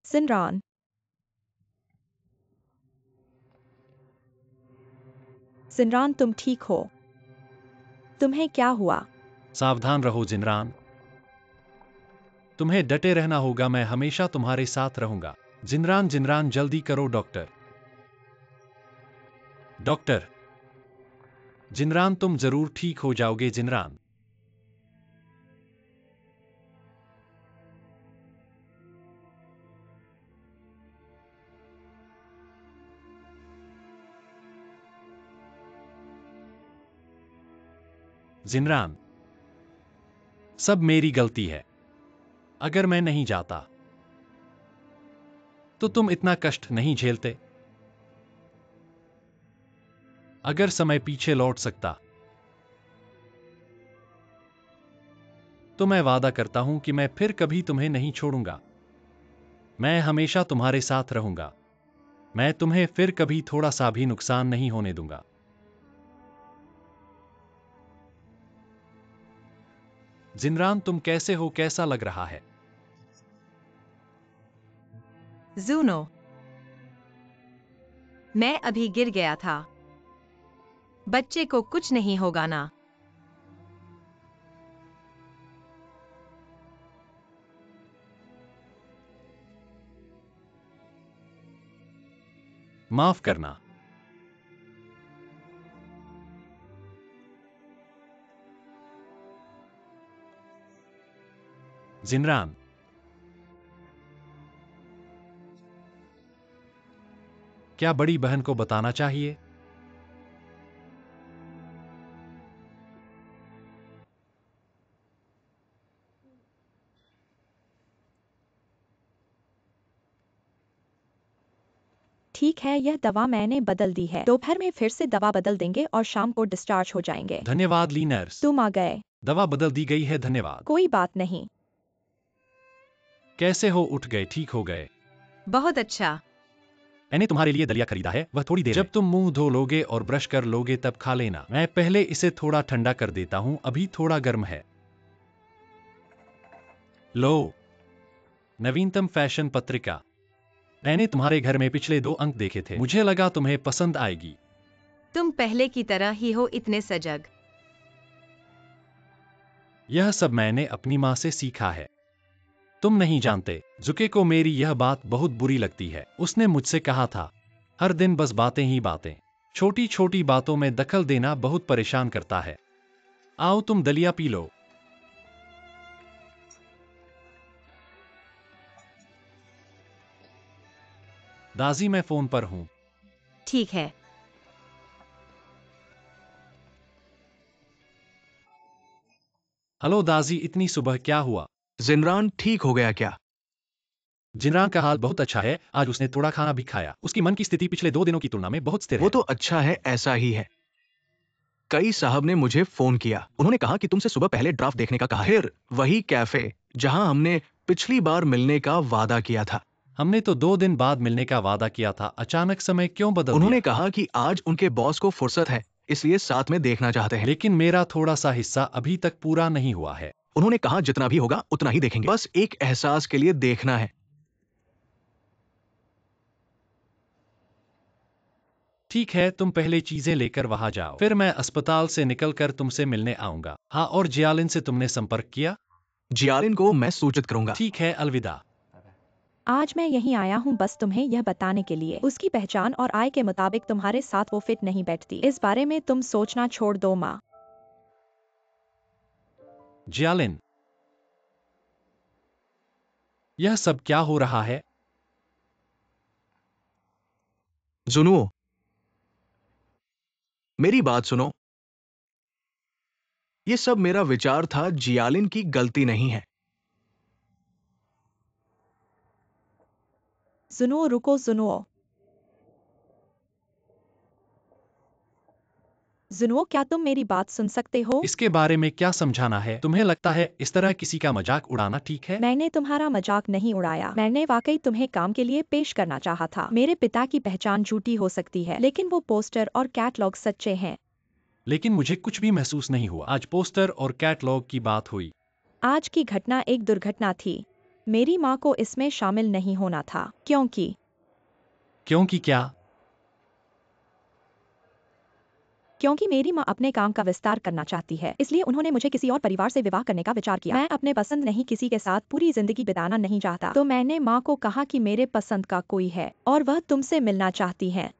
सिनरान। सिनरान, तुम ठीक हो? तुम्हें क्या हुआ? सावधान रहो जिनरान। तुम्हें डटे रहना होगा, मैं हमेशा तुम्हारे साथ रहूंगा। जिनरान जिनरान जल्दी करो डॉक्टर। डॉक्टर। जिनरान तुम जरूर ठीक हो जाओगे जिनरान। जिनरान, सब मेरी गलती है। अगर मैं नहीं जाता तो तुम इतना कष्ट नहीं झेलते। अगर समय पीछे लौट सकता तो मैं वादा करता हूं कि मैं फिर कभी तुम्हें नहीं छोड़ूंगा। मैं हमेशा तुम्हारे साथ रहूंगा। मैं तुम्हें फिर कभी थोड़ा सा भी नुकसान नहीं होने दूंगा। जिनरान, तुम कैसे हो? कैसा लग रहा है? जूनो, मैं अभी गिर गया था। बच्चे को कुछ नहीं होगा ना? माफ करना। जिनरान, क्या बड़ी बहन को बताना चाहिए? ठीक है, यह दवा मैंने बदल दी है। दोपहर में फिर से दवा बदल देंगे और शाम को डिस्चार्ज हो जाएंगे। धन्यवाद ली नर्स। तुम आ गए। दवा बदल दी गई है, धन्यवाद। कोई बात नहीं। कैसे हो? उठ गए? ठीक हो गए? बहुत अच्छा। मैंने तुम्हारे लिए दलिया खरीदा है, वह थोड़ी देर जब तुम मुंह धो लोगे और ब्रश कर लोगे तब खा लेना। मैं पहले इसे थोड़ा ठंडा कर देता हूं, अभी थोड़ा गर्म है। लो, नवीनतम फैशन पत्रिका। मैंने तुम्हारे घर में पिछले 2 अंक देखे थे, मुझे लगा तुम्हें पसंद आएगी। तुम पहले की तरह ही हो, इतने सजग। यह सब मैंने अपनी माँ से सीखा है। तुम नहीं जानते, जुके को मेरी यह बात बहुत बुरी लगती है। उसने मुझसे कहा था, हर दिन बस बातें ही बातें। छोटी छोटी बातों में दखल देना बहुत परेशान करता है। आओ तुम दलिया पी लो। दाजी, मैं फोन पर हूं। ठीक है। हेलो दाजी, इतनी सुबह क्या हुआ? जिनरान ठीक हो गया क्या? जिनरान का हाल बहुत अच्छा है, आज उसने थोड़ा खाना भी खाया। उसकी मन की स्थिति पिछले 2 दिनों की तुलना में बहुत स्थिर वो है। तो अच्छा है, ऐसा ही है। कई साहब ने मुझे फोन किया, उन्होंने कहा कि तुमसे सुबह पहले ड्राफ्ट देखने का कहा है। फिर वही कैफे जहां हमने पिछली बार मिलने का वादा किया था। हमने तो 2 दिन बाद मिलने का वादा किया था, अचानक समय क्यों बदल उन्होंने दिया? कहा कि आज उनके बॉस को फुर्सत है, इसलिए साथ में देखना चाहते हैं। लेकिन मेरा थोड़ा सा हिस्सा अभी तक पूरा नहीं हुआ है। उन्होंने कहा जितना भी होगा उतना ही देखेंगे, बस एक एहसास के लिए देखना है। ठीक है, तुम पहले चीजें लेकर वहां जाओ, फिर मैं अस्पताल से निकलकर तुमसे मिलने आऊंगा। हाँ, और जियालिन से तुमने संपर्क किया? जियालिन को मैं सूचित करूंगा। ठीक है, अलविदा। आज मैं यहीं आया हूँ बस तुम्हें यह बताने के लिए, उसकी पहचान और आय के मुताबिक तुम्हारे साथ वो फिट नहीं बैठती। इस बारे में तुम सोचना छोड़ दो माँ। जियालिन, यह सब क्या हो रहा है? जुनुओ, मेरी बात सुनो। ये सब मेरा विचार था, जियालिन की गलती नहीं है। सुनो, रुको, सुनो। जुनो, क्या तुम मेरी बात सुन सकते हो? इसके बारे में क्या समझाना है? तुम्हें लगता है इस तरह किसी का मजाक उड़ाना ठीक है? मैंने तुम्हारा मजाक नहीं उड़ाया। मैंने वाकई तुम्हें काम के लिए पेश करना चाहा था। मेरे पिता की पहचान झूठी हो सकती है, लेकिन वो पोस्टर और कैटलॉग सच्चे हैं। लेकिन मुझे कुछ भी महसूस नहीं हुआ। आज पोस्टर और कैटलॉग की बात हुई। आज की घटना एक दुर्घटना थी। मेरी माँ को इसमें शामिल नहीं होना था, क्योंकि क्या? क्योंकि मेरी माँ अपने काम का विस्तार करना चाहती है, इसलिए उन्होंने मुझे किसी और परिवार से विवाह करने का विचार किया। मैं अपने पसंद नहीं किसी के साथ पूरी जिंदगी बिताना नहीं चाहता, तो मैंने माँ को कहा कि मेरे पसंद का कोई है और वह तुमसे मिलना चाहती है।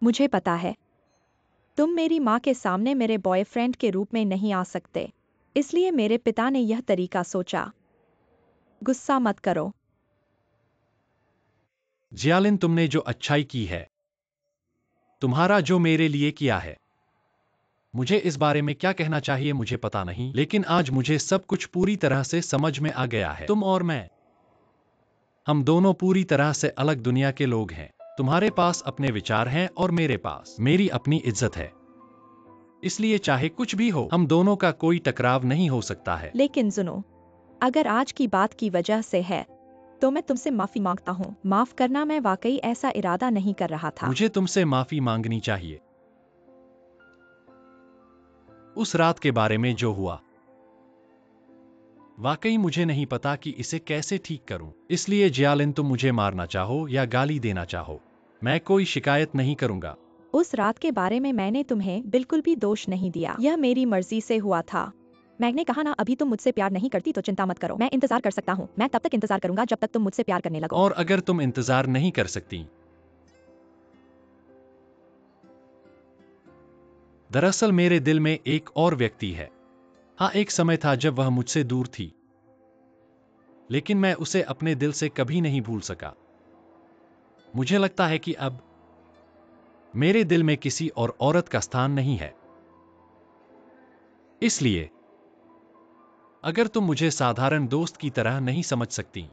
मुझे पता है तुम मेरी माँ के सामने मेरे बॉयफ्रेंड के रूप में नहीं आ सकते, इसलिए मेरे पिता ने यह तरीका सोचा। गुस्सा मत करो। जियालिन, तुमने जो अच्छाई की है, तुम्हारा जो मेरे लिए किया है, मुझे इस बारे में क्या कहना चाहिए मुझे पता नहीं, लेकिन आज मुझे सब कुछ पूरी तरह से समझ में आ गया है। तुम और मैं, हम दोनों पूरी तरह से अलग दुनिया के लोग हैं। तुम्हारे पास अपने विचार हैं और मेरे पास मेरी अपनी इज्जत है। इसलिए चाहे कुछ भी हो, हम दोनों का कोई टकराव नहीं हो सकता है। लेकिन सुनो, अगर आज की बात की वजह से है तो मैं तुमसे माफी मांगता हूँ। माफ करना, मैं वाकई ऐसा इरादा नहीं कर रहा था। मुझे तुमसे माफी मांगनी चाहिए उस रात के बारे में जो हुआ। वाकई मुझे नहीं पता कि इसे कैसे ठीक करूं। इसलिए जियालिन, तुम मुझे मारना चाहो या गाली देना चाहो, मैं कोई शिकायत नहीं करूंगा। उस रात के बारे में मैंने तुम्हें बिल्कुल भी दोष नहीं दिया, यह मेरी मर्जी से हुआ था। मैंने कहा ना, अभी तुम मुझसे प्यार नहीं करती तो चिंता मत करो, मैं इंतजार कर सकता हूँ। मैं तब तक इंतजार करूंगा जब तक तुम मुझसे प्यार करने लगो। और अगर तुम इंतजार नहीं कर सकती, दरअसल मेरे दिल में एक और व्यक्ति है। हाँ, एक समय था जब वह मुझसे दूर थी, लेकिन मैं उसे अपने दिल से कभी नहीं भूल सका। मुझे लगता है कि अब मेरे दिल में किसी और औरत का स्थान नहीं है। इसलिए अगर तुम मुझे साधारण दोस्त की तरह नहीं समझ सकती,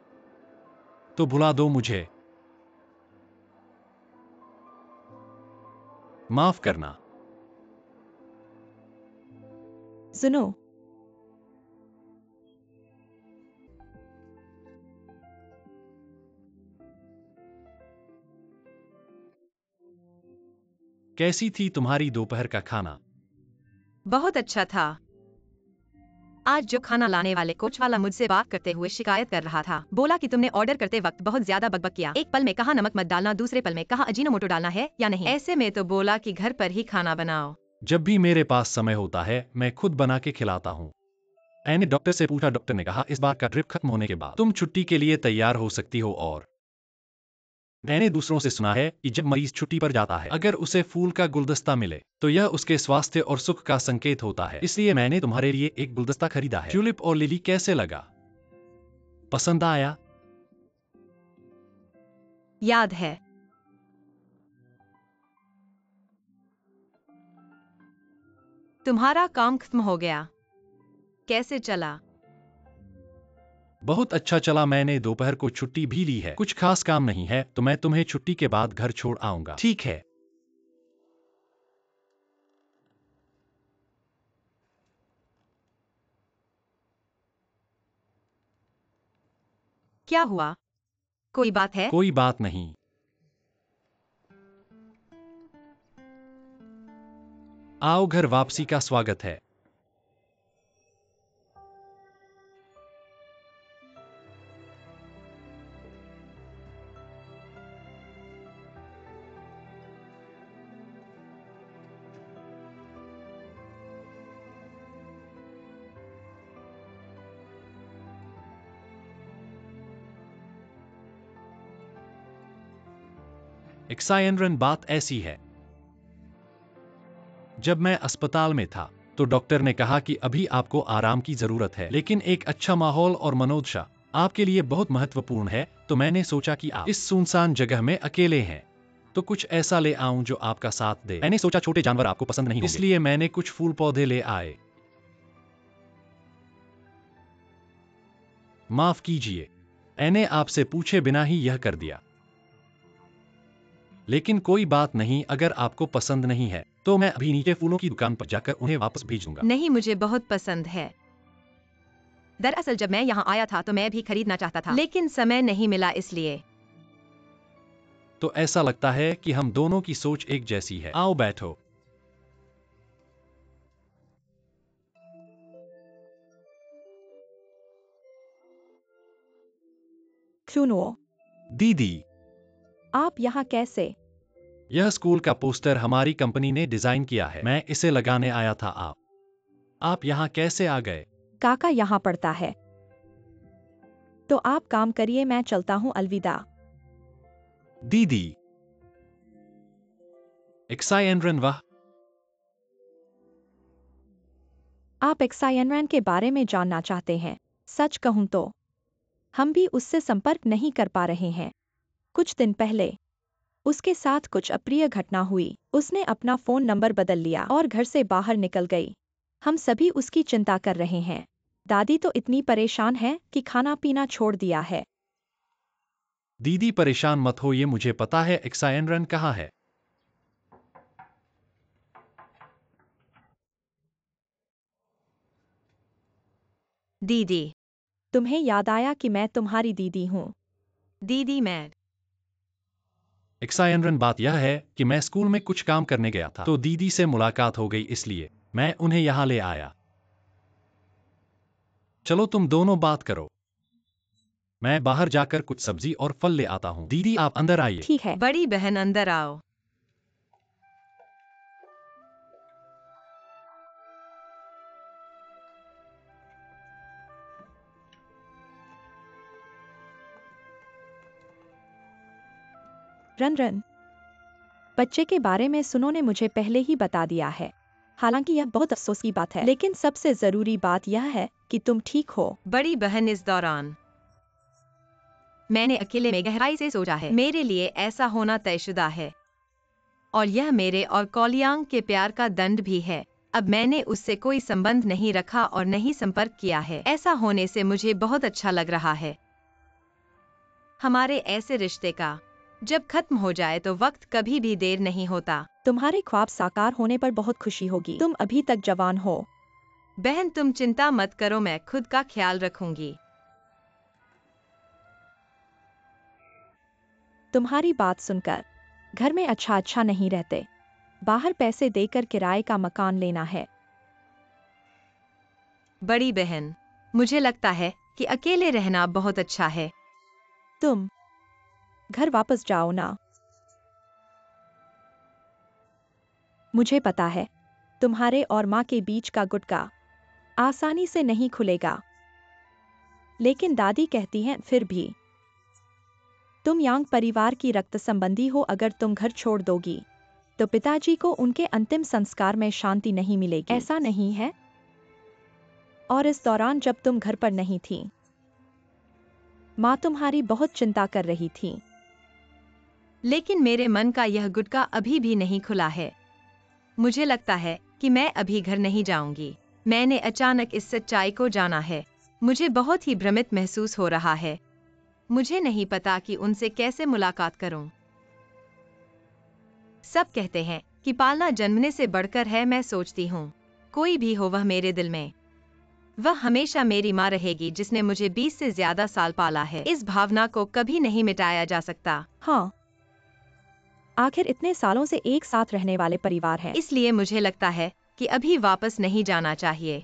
तो भुला दो मुझे। माफ करना। सुनो, कैसी थी तुम्हारी दोपहर का खाना? बहुत अच्छा था। आज जो खाना लाने वाले कोच वाला मुझसे बात करते हुए शिकायत कर रहा था। बोला कि तुमने ऑर्डर करते वक्त बहुत ज्यादा बकबक किया। एक पल में कहा नमक मत डालना, दूसरे पल में कहा अजीनोमोटो डालना है या नहीं। ऐसे में तो बोला कि घर पर ही खाना बनाओ। जब भी मेरे पास समय होता है, मैं खुद बना के खिलाता हूँ। मैंने डॉक्टर से पूछा, डॉक्टर ने कहा इस बार का ट्रिप खत्म होने के बाद तुम छुट्टी के लिए तैयार हो सकती हो। और मैंने दूसरों से सुना है कि जब मरीज छुट्टी पर जाता है, अगर उसे फूल का गुलदस्ता मिले तो यह उसके स्वास्थ्य और सुख का संकेत होता है। इसलिए मैंने तुम्हारे लिए एक गुलदस्ता खरीदा है। ट्यूलिप और लिली कैसे लगा? पसंद आया? याद है। तुम्हारा काम खत्म हो गया। कैसे चला? बहुत अच्छा चला। मैंने दोपहर को छुट्टी भी ली है। कुछ खास काम नहीं है, तो मैं तुम्हें छुट्टी के बाद घर छोड़ आऊंगा। ठीक है? क्या हुआ? कोई बात है? कोई बात नहीं। आओ, घर वापसी का स्वागत है। एक्सायनरन, बात ऐसी है, जब मैं अस्पताल में था तो डॉक्टर ने कहा कि अभी आपको आराम की जरूरत है, लेकिन एक अच्छा माहौल और मनोदशा आपके लिए बहुत महत्वपूर्ण है। तो मैंने सोचा कि आप इस सुनसान जगह में अकेले हैं, तो कुछ ऐसा ले आऊं जो आपका साथ दे। मैंने सोचा छोटे जानवर आपको पसंद नहीं होंगे, इसलिए मैंने कुछ फूल पौधे ले आए। माफ कीजिए, मैंने आपसे पूछे बिना ही यह कर दिया। लेकिन कोई बात नहीं, अगर आपको पसंद नहीं है तो मैं अभी नीचे फूलों की दुकान पर जाकर उन्हें वापस भेज दूंगा। नहीं, मुझे बहुत पसंद है। दरअसल जब मैं यहाँ आया था तो मैं भी खरीदना चाहता था, लेकिन समय नहीं मिला, इसलिए। तो ऐसा लगता है कि हम दोनों की सोच एक जैसी है। आओ बैठो। सुनो, दीदी, आप यहाँ कैसे? यह स्कूल का पोस्टर हमारी कंपनी ने डिजाइन किया है। मैं इसे लगाने आया था। आप यहाँ कैसे आ गए? काका यहाँ पढ़ता है। तो आप काम करिए, मैं चलता हूँ, अलविदा। दीदी, एक्साइनरन वाह। आप एक्साइनरन के बारे में जानना चाहते हैं? सच कहूँ तो हम भी उससे संपर्क नहीं कर पा रहे हैं। कुछ दिन पहले उसके साथ कुछ अप्रिय घटना हुई। उसने अपना फोन नंबर बदल लिया और घर से बाहर निकल गई। हम सभी उसकी चिंता कर रहे हैं। दादी तो इतनी परेशान है कि खाना पीना छोड़ दिया है। दीदी परेशान मत हो, ये मुझे पता है। एक्साइनरन कहाँ है? दीदी। तुम्हें याद आया कि मैं तुम्हारी दीदी हूँ। दीदी मैं। एक्साइनरन, बात यह है कि मैं स्कूल में कुछ काम करने गया था, तो दीदी से मुलाकात हो गई, इसलिए मैं उन्हें यहाँ ले आया। चलो तुम दोनों बात करो। मैं बाहर जाकर कुछ सब्जी और फल ले आता हूँ। दीदी आप अंदर आइए। ठीक है। बड़ी बहन अंदर आओ। रन रन, बच्चे के बारे में सुनो ने मुझे पहले ही बता दिया है। हालांकि यह बहुत अफसोस की बात है, लेकिन सबसे जरूरी बात यह है कि तुम ठीक हो। बड़ी बहन इस दौरान मैंने अकेले में गहराई से सोचा है। मेरे लिए ऐसा होना तयशुदा है और यह मेरे और कौलियांग के प्यार का दंड भी है। अब मैंने उससे कोई संबंध नहीं रखा और नहीं संपर्क किया है। ऐसा होने से मुझे बहुत अच्छा लग रहा है। हमारे ऐसे रिश्ते का जब खत्म हो जाए तो वक्त कभी भी देर नहीं होता। तुम्हारे ख्वाब साकार होने पर बहुत खुशी होगी। तुम अभी तक जवान हो। बहन तुम चिंता मत करो, मैं खुद का ख्याल रखूंगी। तुम्हारी बात सुनकर घर में अच्छा नहीं रहते। बाहर पैसे देकर किराए का मकान लेना है। बड़ी बहन, मुझे लगता है कि अकेले रहना बहुत अच्छा है। तुम घर वापस जाओ ना। मुझे पता है तुम्हारे और माँ के बीच का गुटका आसानी से नहीं खुलेगा, लेकिन दादी कहती हैं फिर भी तुम यांग परिवार की रक्त संबंधी हो। अगर तुम घर छोड़ दोगी तो पिताजी को उनके अंतिम संस्कार में शांति नहीं मिलेगी, ऐसा नहीं है? और इस दौरान जब तुम घर पर नहीं थी, माँ तुम्हारी बहुत चिंता कर रही थी। लेकिन मेरे मन का यह गुटका अभी भी नहीं खुला है। मुझे लगता है कि मैं अभी घर नहीं जाऊंगी। मैंने अचानक इस सच्चाई को जाना है। मुझे बहुत ही भ्रमित महसूस हो रहा है। मुझे नहीं पता कि उनसे कैसे मुलाकात करूं। सब कहते हैं कि पालना जन्मने से बढ़कर है। मैं सोचती हूँ कोई भी हो, वह मेरे दिल में वह हमेशा मेरी माँ रहेगी, जिसने मुझे 20 से ज्यादा साल पाला है। इस भावना को कभी नहीं मिटाया जा सकता। हाँ, आखिर इतने सालों से एक साथ रहने वाले परिवार हैं। इसलिए मुझे लगता है कि अभी वापस नहीं जाना चाहिए।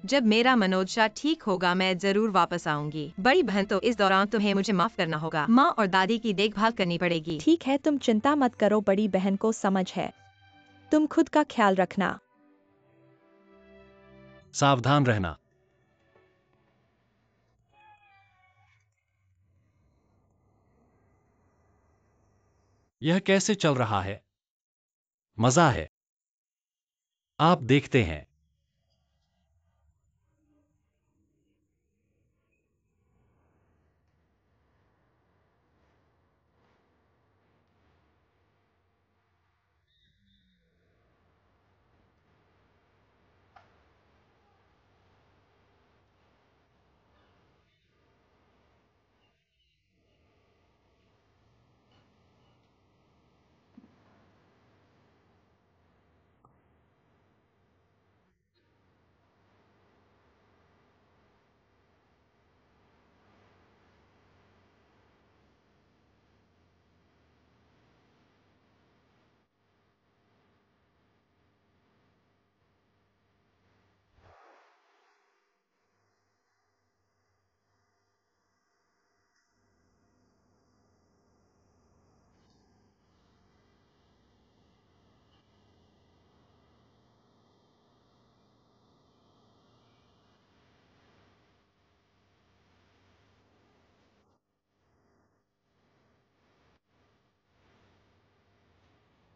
जब मेरा मनोदशा ठीक होगा मैं जरूर वापस आऊंगी। बड़ी बहन, तो इस दौरान तुम्हें मुझे माफ करना होगा। माँ और दादी की देखभाल करनी पड़ेगी। ठीक है, तुम चिंता मत करो, बड़ी बहन को समझ है। तुम खुद का ख्याल रखना। सावधान रहना। यह कैसे चल रहा है? मजा है। आप देखते हैं।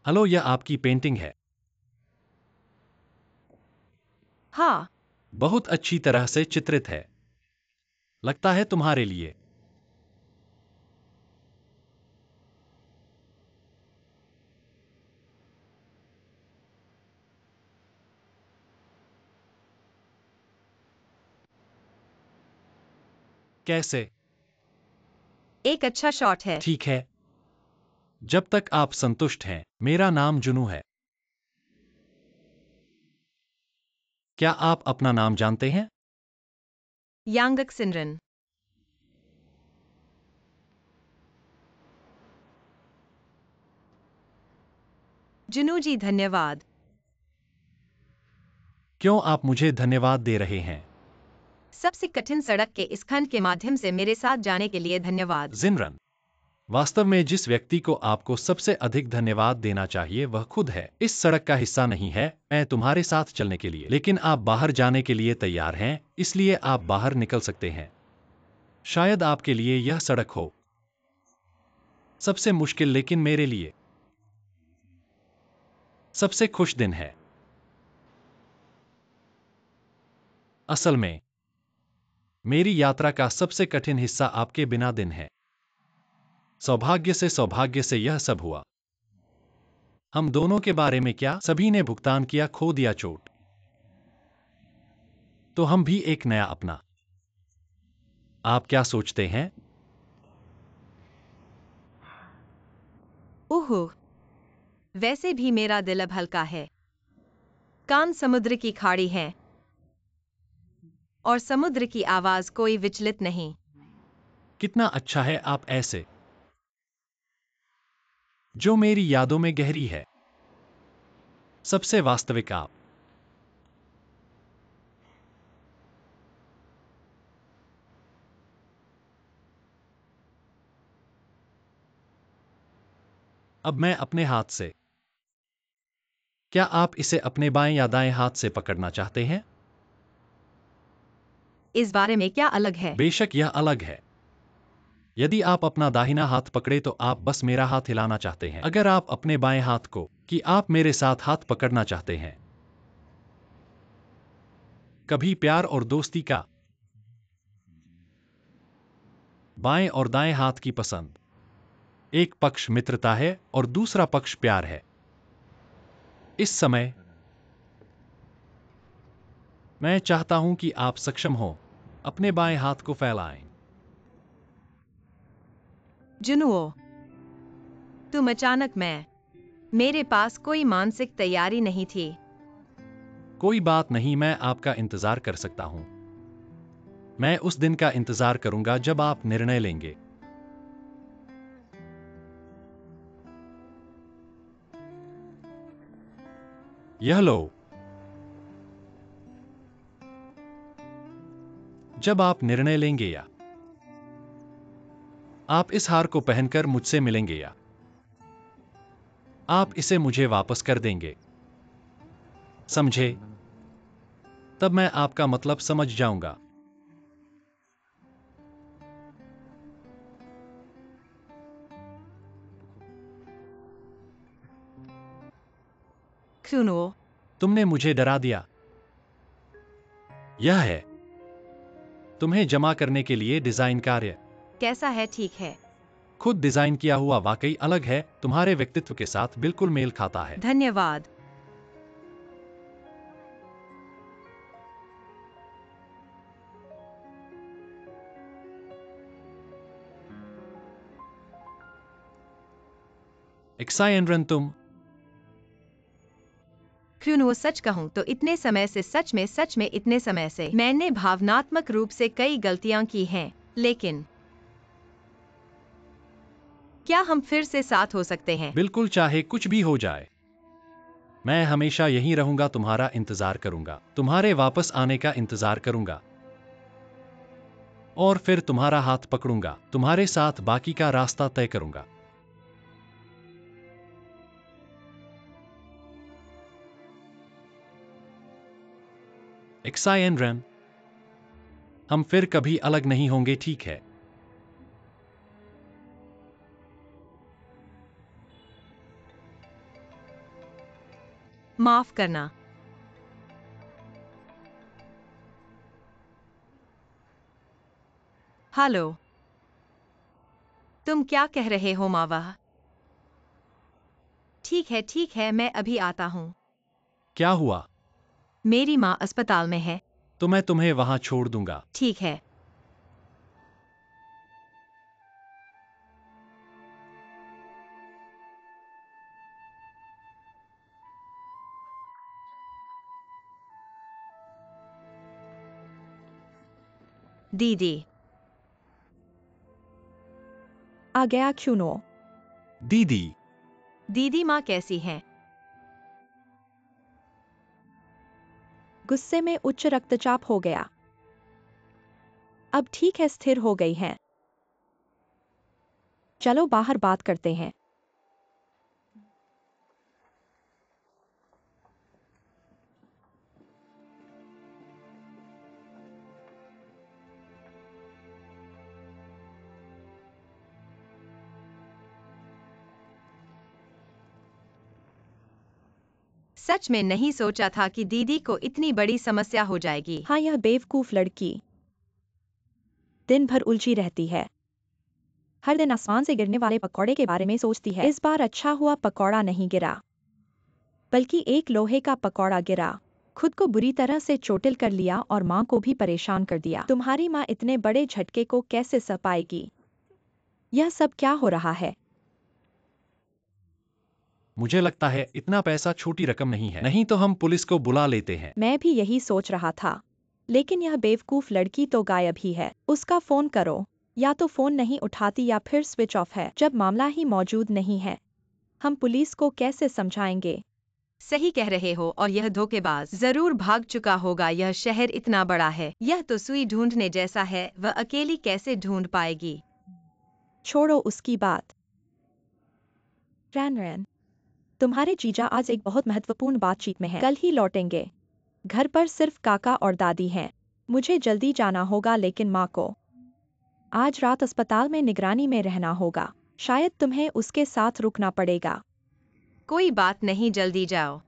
हेलो, यह आपकी पेंटिंग है। हाँ, बहुत अच्छी तरह से चित्रित है। लगता है तुम्हारे लिए। कैसे? एक अच्छा शॉट है। ठीक है। जब तक आप संतुष्ट हैं। मेरा नाम जुनू है। क्या आप अपना नाम जानते हैं? यांगक सिमरन। जुनू जी, धन्यवाद। क्यों आप मुझे धन्यवाद दे रहे हैं? सबसे कठिन सड़क के इस खंड के माध्यम से मेरे साथ जाने के लिए धन्यवाद। जिनरन, वास्तव में जिस व्यक्ति को आपको सबसे अधिक धन्यवाद देना चाहिए वह खुद है। इस सड़क का हिस्सा नहीं है, मैं तुम्हारे साथ चलने के लिए, लेकिन आप बाहर जाने के लिए तैयार हैं, इसलिए आप बाहर निकल सकते हैं। शायद आपके लिए यह सड़क हो सबसे मुश्किल, लेकिन मेरे लिए सबसे खुश दिन है। असल में मेरी यात्रा का सबसे कठिन हिस्सा आपके बिना दिन है। सौभाग्य से यह सब हुआ। हम दोनों के बारे में क्या? सभी ने भुगतान किया, खो दिया, चोट। तो हम भी एक नया अपना। आप क्या सोचते हैं? ओह, वैसे भी मेरा दिल अब हल्का है। कान समुद्र की खाड़ी है और समुद्र की आवाज कोई विचलित नहीं। कितना अच्छा है आप ऐसे, जो मेरी यादों में गहरी है। सबसे वास्तविक आप। अब मैं अपने हाथ से। क्या आप इसे अपने बाएं या दाएं हाथ से पकड़ना चाहते हैं? इस बारे में क्या अलग है? बेशक यह अलग है। यदि आप अपना दाहिना हाथ पकड़े तो आप बस मेरा हाथ हिलाना चाहते हैं। अगर आप अपने बाएं हाथ को कि आप मेरे साथ हाथ पकड़ना चाहते हैं। कभी प्यार और दोस्ती का बाएं और दाएं हाथ की पसंद। एक पक्ष मित्रता है और दूसरा पक्ष प्यार है। इस समय मैं चाहता हूं कि आप सक्षम हो अपने बाएं हाथ को फैलाएं। जुनुओ, तुम अचानक मेरे पास कोई मानसिक तैयारी नहीं थी। कोई बात नहीं, मैं आपका इंतजार कर सकता हूं। मैं उस दिन का इंतजार करूंगा जब आप निर्णय लेंगे। यह लो। जब आप निर्णय लेंगे या आप इस हार को पहनकर मुझसे मिलेंगे या आप इसे मुझे वापस कर देंगे, समझे? तब मैं आपका मतलब समझ जाऊंगा। क्रूनो, तुमने मुझे डरा दिया। यह है तुम्हें जमा करने के लिए डिजाइन कार्य। कैसा है? ठीक है। खुद डिजाइन किया हुआ वाकई अलग है, तुम्हारे व्यक्तित्व के साथ बिल्कुल मेल खाता है। धन्यवाद। एक्साइनरन, तुम क्रूनो, सच कहूं तो इतने समय से सच में इतने समय से मैंने भावनात्मक रूप से कई गलतियां की हैं, लेकिन क्या हम फिर से साथ हो सकते हैं? बिल्कुल, चाहे कुछ भी हो जाए मैं हमेशा यहीं रहूंगा, तुम्हारा इंतजार करूंगा, तुम्हारे वापस आने का इंतजार करूंगा और फिर तुम्हारा हाथ पकड़ूंगा, तुम्हारे साथ बाकी का रास्ता तय करूंगा। एक्साइनरन, हम फिर कभी अलग नहीं होंगे, ठीक है? माफ करना। हेलो, तुम क्या कह रहे हो मावा? ठीक है, मैं अभी आता हूँ। क्या हुआ? मेरी माँ अस्पताल में है। तो मैं तुम्हें वहां छोड़ दूंगा। ठीक है। दीदी, आ गया क्यूनो। दीदी, दीदी माँ कैसी हैं? गुस्से में उच्च रक्तचाप हो गया। अब ठीक है, स्थिर हो गई हैं। चलो बाहर बात करते हैं। सच में नहीं सोचा था कि दीदी को इतनी बड़ी समस्या हो जाएगी। हाँ, यह बेवकूफ लड़की दिन भर उलझी रहती है। हर दिन आसमान से गिरने वाले पकौड़े के बारे में सोचती है। इस बार अच्छा हुआ पकौड़ा नहीं गिरा, बल्कि एक लोहे का पकौड़ा गिरा। खुद को बुरी तरह से चोटिल कर लिया और माँ को भी परेशान कर दिया। तुम्हारी माँ इतने बड़े झटके को कैसे सह पाएगी? यह सब क्या हो रहा है? मुझे लगता है इतना पैसा छोटी रकम नहीं है। नहीं तो हम पुलिस को बुला लेते हैं। मैं भी यही सोच रहा था, लेकिन यह बेवकूफ लड़की तो गायब ही है। उसका फोन करो। या तो फोन नहीं उठाती या फिर स्विच ऑफ है। जब मामला ही मौजूद नहीं है, हम पुलिस को कैसे समझाएंगे? सही कह रहे हो, और यह धोखेबाज जरूर भाग चुका होगा। यह शहर इतना बड़ा है, यह तो सुई ढूंढने जैसा है। वह अकेली कैसे ढूंढ पाएगी? छोड़ो उसकी बात। रैन रैन, तुम्हारे जीजा आज एक बहुत महत्वपूर्ण बातचीत में हैं। कल ही लौटेंगे। घर पर सिर्फ काका और दादी हैं। मुझे जल्दी जाना होगा, लेकिन माँ को आज रात अस्पताल में निगरानी में रहना होगा। शायद तुम्हें उसके साथ रुकना पड़ेगा। कोई बात नहीं, जल्दी जाओ।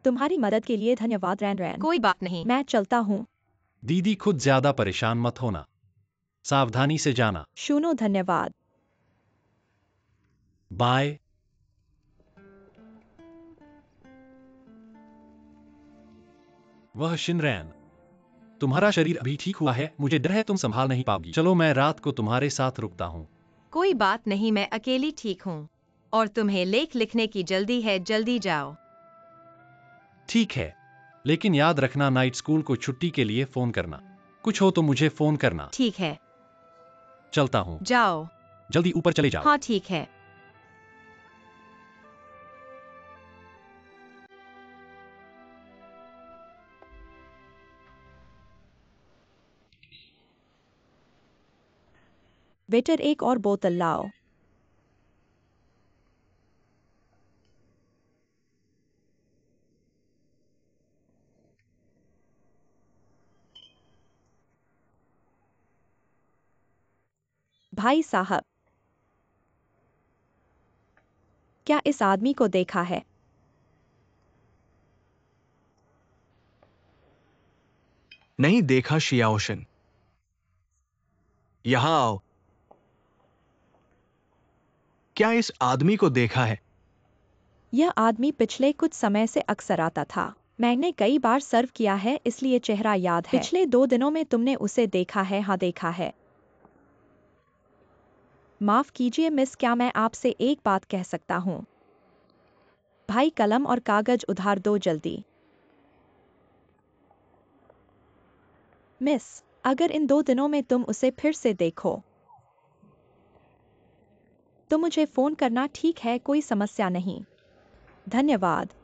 तुम्हारी मदद के लिए धन्यवाद रैन रैन। कोई बात नहीं। मैं चलता हूँ। दीदी, खुद ज्यादा परेशान मत होना। सावधानी से जाना। शूनो, धन्यवाद। बाय। वह शिनरैन, तुम्हारा शरीर अभी ठीक हुआ है? मुझे डर है तुम संभाल नहीं पाओगी। चलो मैं रात को तुम्हारे साथ रुकता हूँ। कोई बात नहीं, मैं अकेली ठीक हूँ। और तुम्हें लेख लिखने की जल्दी है, जल्दी जाओ। ठीक है, लेकिन याद रखना नाइट स्कूल को छुट्टी के लिए फोन करना। कुछ हो तो मुझे फोन करना। ठीक है, चलता हूँ। जाओ। जल्दी ऊपर चले जाओ। हाँ ठीक है। वेटर, एक और बोतल लाओ। भाई साहब, क्या इस आदमी को देखा है? नहीं देखा शियाओशन। यहां आओ। क्या इस आदमी को देखा है? यह आदमी पिछले कुछ समय से अक्सर आता था। मैंने कई बार सर्व किया है, इसलिए चेहरा याद है। पिछले 2 दिनों में तुमने उसे देखा है? हाँ, देखा है। माफ कीजिए मिस, क्या मैं आपसे एक बात कह सकता हूँ? भाई, कलम और कागज उधार दो जल्दी। मिस, अगर इन 2 दिनों में तुम उसे फिर से देखो तो मुझे फोन करना, ठीक है? कोई समस्या नहीं। धन्यवाद।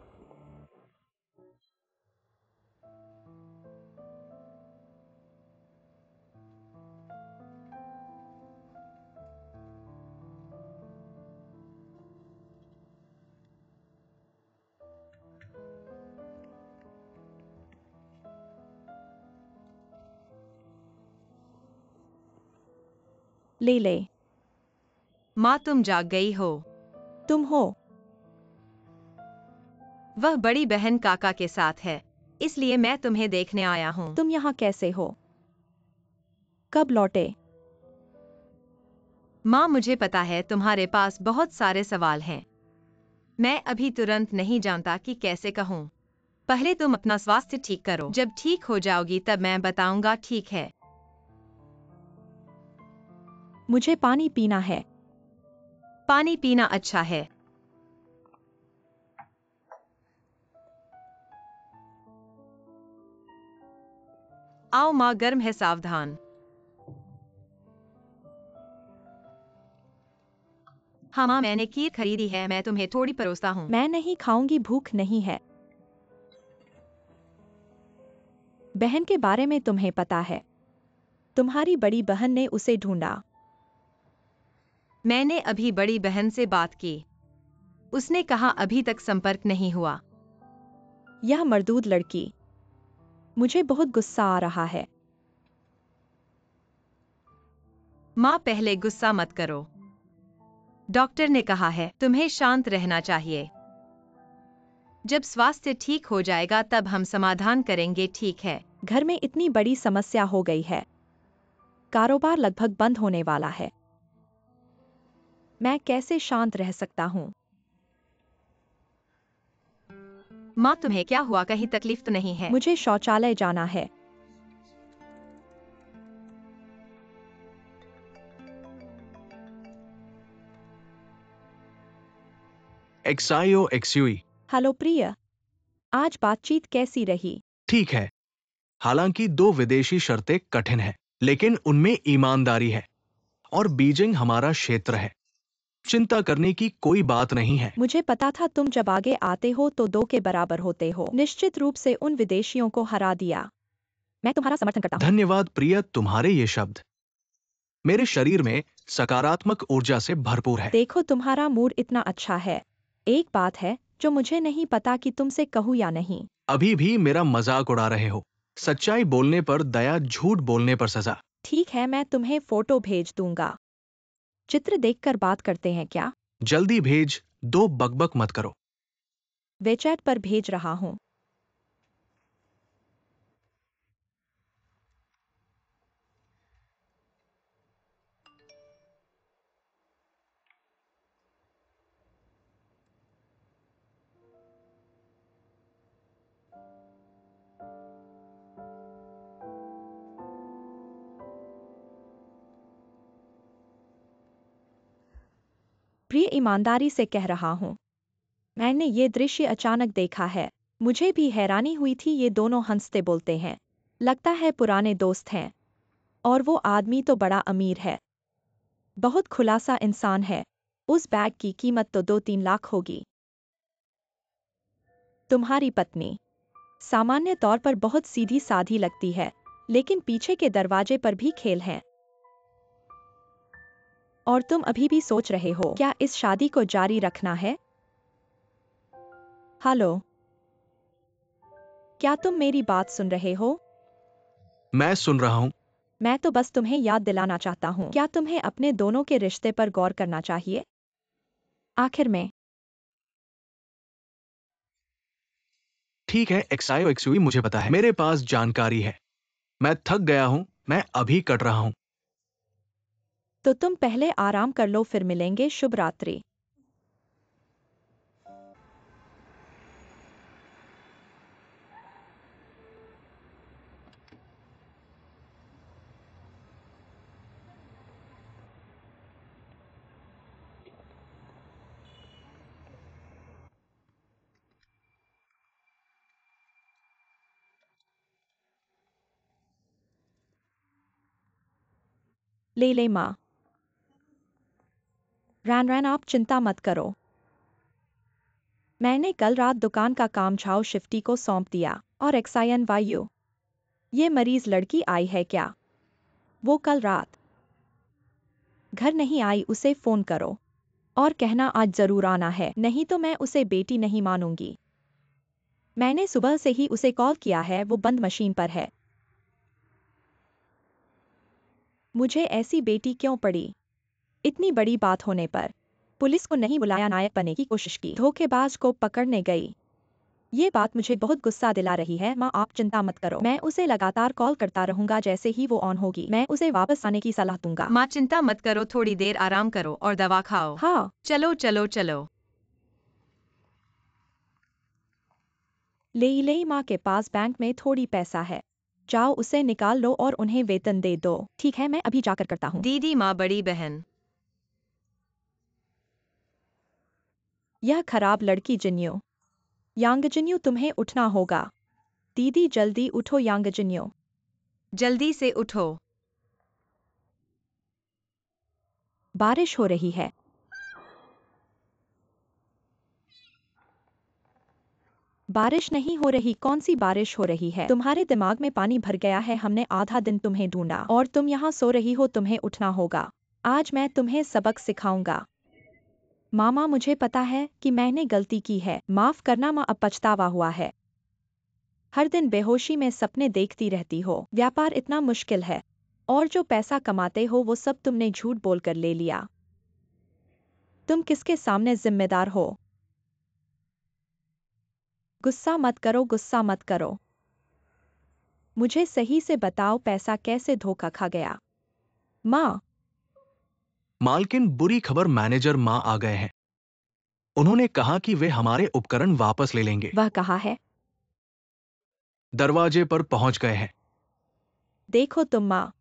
ले ले। माँ, तुम जाग गई हो? तुम हो? वह बड़ी बहन काका के साथ है, इसलिए मैं तुम्हें देखने आया हूँ। तुम यहाँ कैसे हो? कब लौटे? माँ, मुझे पता है तुम्हारे पास बहुत सारे सवाल हैं। मैं अभी तुरंत नहीं जानता कि कैसे कहूँ। पहले तुम अपना स्वास्थ्य ठीक करो, जब ठीक हो जाओगी तब मैं बताऊंगा, ठीक है? मुझे पानी पीना है। पानी पीना अच्छा है। आओ माँ, गर्म है, सावधान। हाँ माँ, मैंने खीर खरीदी है, मैं तुम्हें थोड़ी परोसता हूँ। मैं नहीं खाऊंगी, भूख नहीं है। बहन के बारे में तुम्हें पता है? तुम्हारी बड़ी बहन ने उसे ढूंढा। मैंने अभी बड़ी बहन से बात की, उसने कहा अभी तक संपर्क नहीं हुआ। यह मर्दूद लड़की। मुझे बहुत गुस्सा आ रहा है। माँ, पहले गुस्सा मत करो। डॉक्टर ने कहा है तुम्हें शांत रहना चाहिए। जब स्वास्थ्य ठीक हो जाएगा तब हम समाधान करेंगे, ठीक है? घर में इतनी बड़ी समस्या हो गई है। कारोबार लगभग बंद होने वाला है। मैं कैसे शांत रह सकता हूँ? माँ, तुम्हें क्या हुआ? कहीं तकलीफ तो नहीं है? मुझे शौचालय जाना है। एक्साईओ एक्सयूई। हेलो प्रिय, आज बातचीत कैसी रही? ठीक है। हालांकि 2 विदेशी शर्तें कठिन है, लेकिन उनमें ईमानदारी है और बीजिंग हमारा क्षेत्र है। चिंता करने की कोई बात नहीं है। मुझे पता था तुम जब आगे आते हो तो 2 के बराबर होते हो। निश्चित रूप से उन विदेशियों को हरा दिया। मैं तुम्हारा समर्थन करता हूँ। धन्यवाद प्रिय, तुम्हारे ये शब्द मेरे शरीर में सकारात्मक ऊर्जा से भरपूर है। देखो, तुम्हारा मूड इतना अच्छा है। एक बात है जो मुझे नहीं पता कि तुमसे कहूँ या नहीं। अभी भी मेरा मजाक उड़ा रहे हो। सच्चाई बोलने पर दया, झूठ बोलने पर सजा। ठीक है, मैं तुम्हें फोटो भेज दूंगा। चित्र देखकर बात करते हैं क्या? जल्दी भेज दो, बकबक मत करो। वेचैट पर भेज रहा हूँ। प्रिय, ईमानदारी से कह रहा हूँ, मैंने ये दृश्य अचानक देखा है। मुझे भी हैरानी हुई थी। ये दोनों हंसते बोलते हैं। लगता है पुराने दोस्त हैं। और वो आदमी तो बड़ा अमीर है। बहुत खुलासा इंसान है। उस बैग की कीमत तो 2-3 लाख होगी। तुम्हारी पत्नी सामान्य तौर पर बहुत सीधी साधी लगती है, लेकिन पीछे के दरवाजे पर भी खेल है। और तुम अभी भी सोच रहे हो क्या इस शादी को जारी रखना है? हेलो, क्या तुम मेरी बात सुन रहे हो? मैं सुन रहा हूँ। मैं तो बस तुम्हें याद दिलाना चाहता हूँ, क्या तुम्हें अपने दोनों के रिश्ते पर गौर करना चाहिए? आखिर में ठीक है एक्साईओ एक्सयूई, मुझे पता है, मेरे पास जानकारी है। मैं थक गया हूँ, मैं अभी कट रहा हूँ। तो तुम पहले आराम कर लो, फिर मिलेंगे। शुभ रात्रि। ले ले माँ। रैन रैन, आप चिंता मत करो। मैंने कल रात दुकान का काम झाओ शिफ्टी को सौंप दिया। और एक्सायन वायु, ये मरीज लड़की आई है क्या? वो कल रात घर नहीं आई, उसे फोन करो और कहना आज जरूर आना है, नहीं तो मैं उसे बेटी नहीं मानूंगी। मैंने सुबह से ही उसे कॉल किया है, वो बंद मशीन पर है। मुझे ऐसी बेटी क्यों पड़ी? इतनी बड़ी बात होने पर पुलिस को नहीं बुलाया, नायक बनने की कोशिश की, धोखेबाज को पकड़ने गई। ये बात मुझे बहुत गुस्सा दिला रही है। माँ, आप चिंता मत करो, मैं उसे लगातार कॉल करता रहूंगा। जैसे ही वो ऑन होगी मैं उसे वापस आने की सलाह दूंगा। माँ चिंता मत करो, थोड़ी देर आराम करो और दवा खाओ। हाँ। चलो चलो चलो। लेई माँ के पास बैंक में थोड़ी पैसा है, जाओ उसे निकाल लो और उन्हें वेतन दे दो। ठीक है, मैं अभी जाकर करता हूँ। दीदी माँ बड़ी बहन। यह खराब लड़की जिन्यो। यांग जिन्यो, तुम्हें उठना होगा। दीदी जल्दी उठो यांग जिन्यो। जल्दी से उठो। बारिश हो रही है। बारिश नहीं हो रही। कौन सी बारिश हो रही है? तुम्हारे दिमाग में पानी भर गया है। हमने आधा दिन तुम्हें ढूंढा और तुम यहाँ सो रही हो। तुम्हें उठना होगा। आज मैं तुम्हें सबक सिखाऊंगा। मामा, मुझे पता है कि मैंने गलती की है, माफ करना माँ। अब पछतावा हुआ है। हर दिन बेहोशी में सपने देखती रहती हो। व्यापार इतना मुश्किल है और जो पैसा कमाते हो वो सब तुमने झूठ बोलकर ले लिया। तुम किसके सामने जिम्मेदार हो? गुस्सा मत करो, गुस्सा मत करो। मुझे सही से बताओ, पैसा कैसे धोखा खा गया? माँ। मालकिन, बुरी खबर, मैनेजर माँ आ गए हैं। उन्होंने कहा कि वे हमारे उपकरण वापस ले लेंगे। वह कहाँ है? दरवाजे पर पहुंच गए हैं। देखो तुम माँ।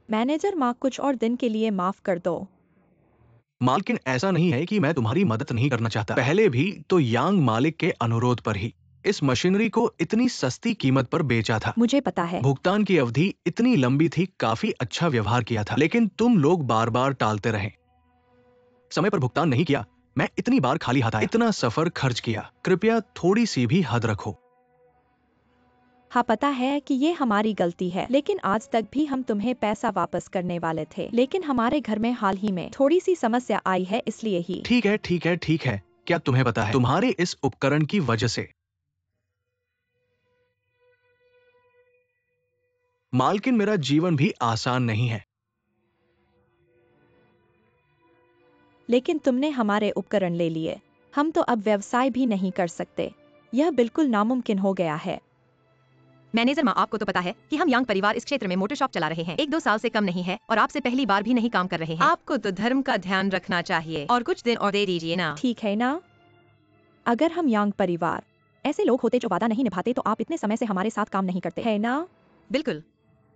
मैनेजर माँ, कुछ और दिन के लिए माफ कर दो। मालकिन, ऐसा नहीं है कि मैं तुम्हारी मदद नहीं करना चाहता। पहले भी तो यांग मालिक के अनुरोध पर ही इस मशीनरी को इतनी सस्ती कीमत पर बेचा था। मुझे पता है। भुगतान की अवधि इतनी लंबी थी, काफी अच्छा व्यवहार किया था, लेकिन तुम लोग बार बार टालते रहे, समय पर भुगतान नहीं किया। मैं इतनी बार खाली हाथ आया, इतना सफर खर्च किया। कृपया थोड़ी सी भी हद रखो। हाँ, पता है कि ये हमारी गलती है, लेकिन आज तक भी हम तुम्हें पैसा वापस करने वाले थे, लेकिन हमारे घर में हाल ही में थोड़ी सी समस्या आई है, इसलिए ही। ठीक है ठीक है ठीक है। क्या तुम्हें पता है, तुम्हारे इस उपकरण की वजह से मालकिन मेरा जीवन भी आसान नहीं है। लेकिन तुमने हमारे उपकरण ले लिए। हम तो अब व्यवसाय भी नहीं कर सकते। यह बिल्कुल नामुमकिन हो गया है। मैनेजर माँ, आपको तो पता है कि हम यांग परिवार इस क्षेत्र में मोटर शॉप चला रहे हैं, 1-2 साल से कम नहीं है और आपसे पहली बार भी नहीं काम कर रहे हैं। आपको तो धर्म का ध्यान रखना चाहिए और कुछ दिन और दे दीजिए ना। ठीक है ना? अगर हम यांग परिवार ऐसे लोग होते जो वादा नहीं निभाते तो आप इतने समय से हमारे साथ काम नहीं करते, है ना? बिल्कुल।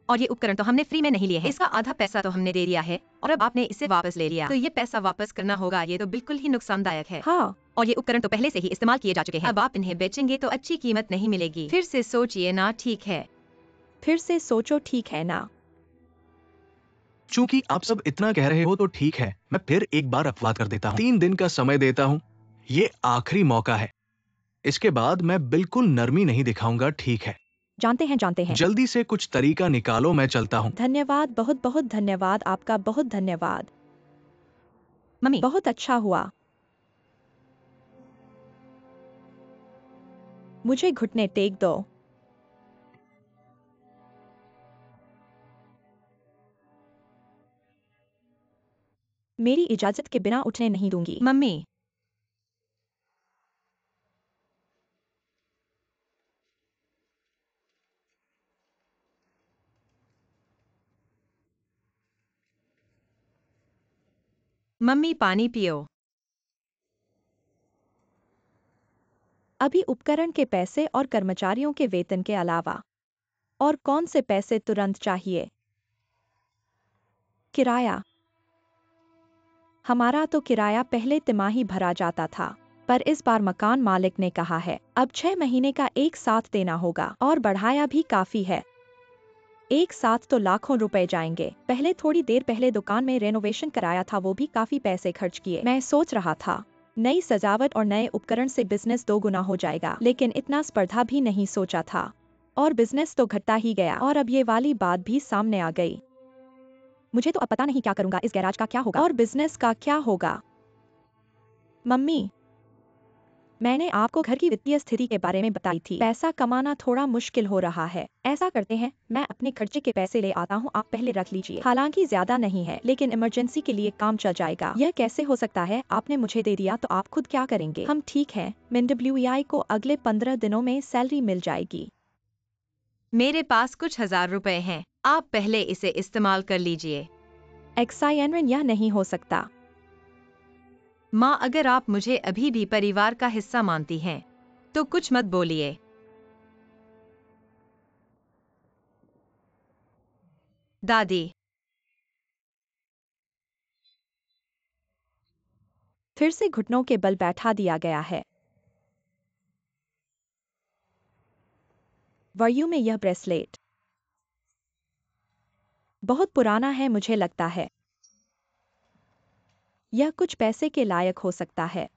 और ये उपकरण तो हमने फ्री में नहीं लिए हैं। इसका आधा पैसा तो हमने दे दिया है और अब आपने इसे वापस ले लिया, तो ये पैसा वापस करना होगा। ये तो बिल्कुल ही नुकसानदायक है। हाँ। और ये उपकरण तो पहले से ही इस्तेमाल किए जा चुके हैं। अब आप इन्हें बेचेंगे तो अच्छी कीमत नहीं मिलेगी। फिर से सोचिए ना, ठीक है? फिर से सोचो, ठीक है ना? चूंकि आप सब इतना कह रहे हो तो ठीक है, मैं फिर एक बार अपवाद कर देता हूँ। 3 दिन का समय देता हूँ। ये आखिरी मौका है। इसके बाद मैं बिल्कुल नरमी नहीं दिखाऊंगा, ठीक है? जानते हैं, जानते हैं। जल्दी से कुछ तरीका निकालो, मैं चलता हूँ। धन्यवाद, बहुत बहुत धन्यवाद आपका, बहुत धन्यवाद। मम्मी, बहुत अच्छा हुआ। मुझे घुटने टेक दो। मेरी इजाजत के बिना उठने नहीं दूंगी। मम्मी। मम्मी, पानी पियो। अभी उपकरण के पैसे और कर्मचारियों के वेतन के अलावा और कौन से पैसे तुरंत चाहिए? किराया। हमारा तो किराया पहले तिमाही भरा जाता था, पर इस बार मकान मालिक ने कहा है अब 6 महीने का एक साथ देना होगा और बढ़ाया भी काफी है। एक साथ तो लाखों रुपए जाएंगे। पहले थोड़ी देर पहले दुकान में रेनोवेशन कराया था, वो भी काफी पैसे खर्च किए। मैं सोच रहा था नई सजावट और नए उपकरण से बिजनेस 2 गुना हो जाएगा, लेकिन इतना स्पर्धा भी नहीं सोचा था और बिजनेस तो घटता ही गया और अब ये वाली बात भी सामने आ गई। मुझे तो अब पता नहीं क्या करूंगा। इस गैराज का क्या होगा और बिजनेस का क्या होगा? मम्मी, मैंने आपको घर की वित्तीय स्थिति के बारे में बताई थी। पैसा कमाना थोड़ा मुश्किल हो रहा है। ऐसा करते हैं, मैं अपने खर्चे के पैसे ले आता हूँ, आप पहले रख लीजिए। हालांकि ज्यादा नहीं है, लेकिन इमरजेंसी के लिए काम चल जाएगा। यह कैसे हो सकता है? आपने मुझे दे दिया तो आप खुद क्या करेंगे? हम ठीक हैं। MWEI को अगले 15 दिनों में सैलरी मिल जाएगी। मेरे पास कुछ हजार रुपए हैं, आप पहले इसे इस्तेमाल कर लीजिए। XINRN, यह नहीं हो सकता। माँ, अगर आप मुझे अभी भी परिवार का हिस्सा मानती हैं, तो कुछ मत बोलिए। दादी। फिर से घुटनों के बल बैठा दिया गया है। वर्यू में यह ब्रेसलेट बहुत पुराना है, मुझे लगता है। यह कुछ पैसे के लायक हो सकता है।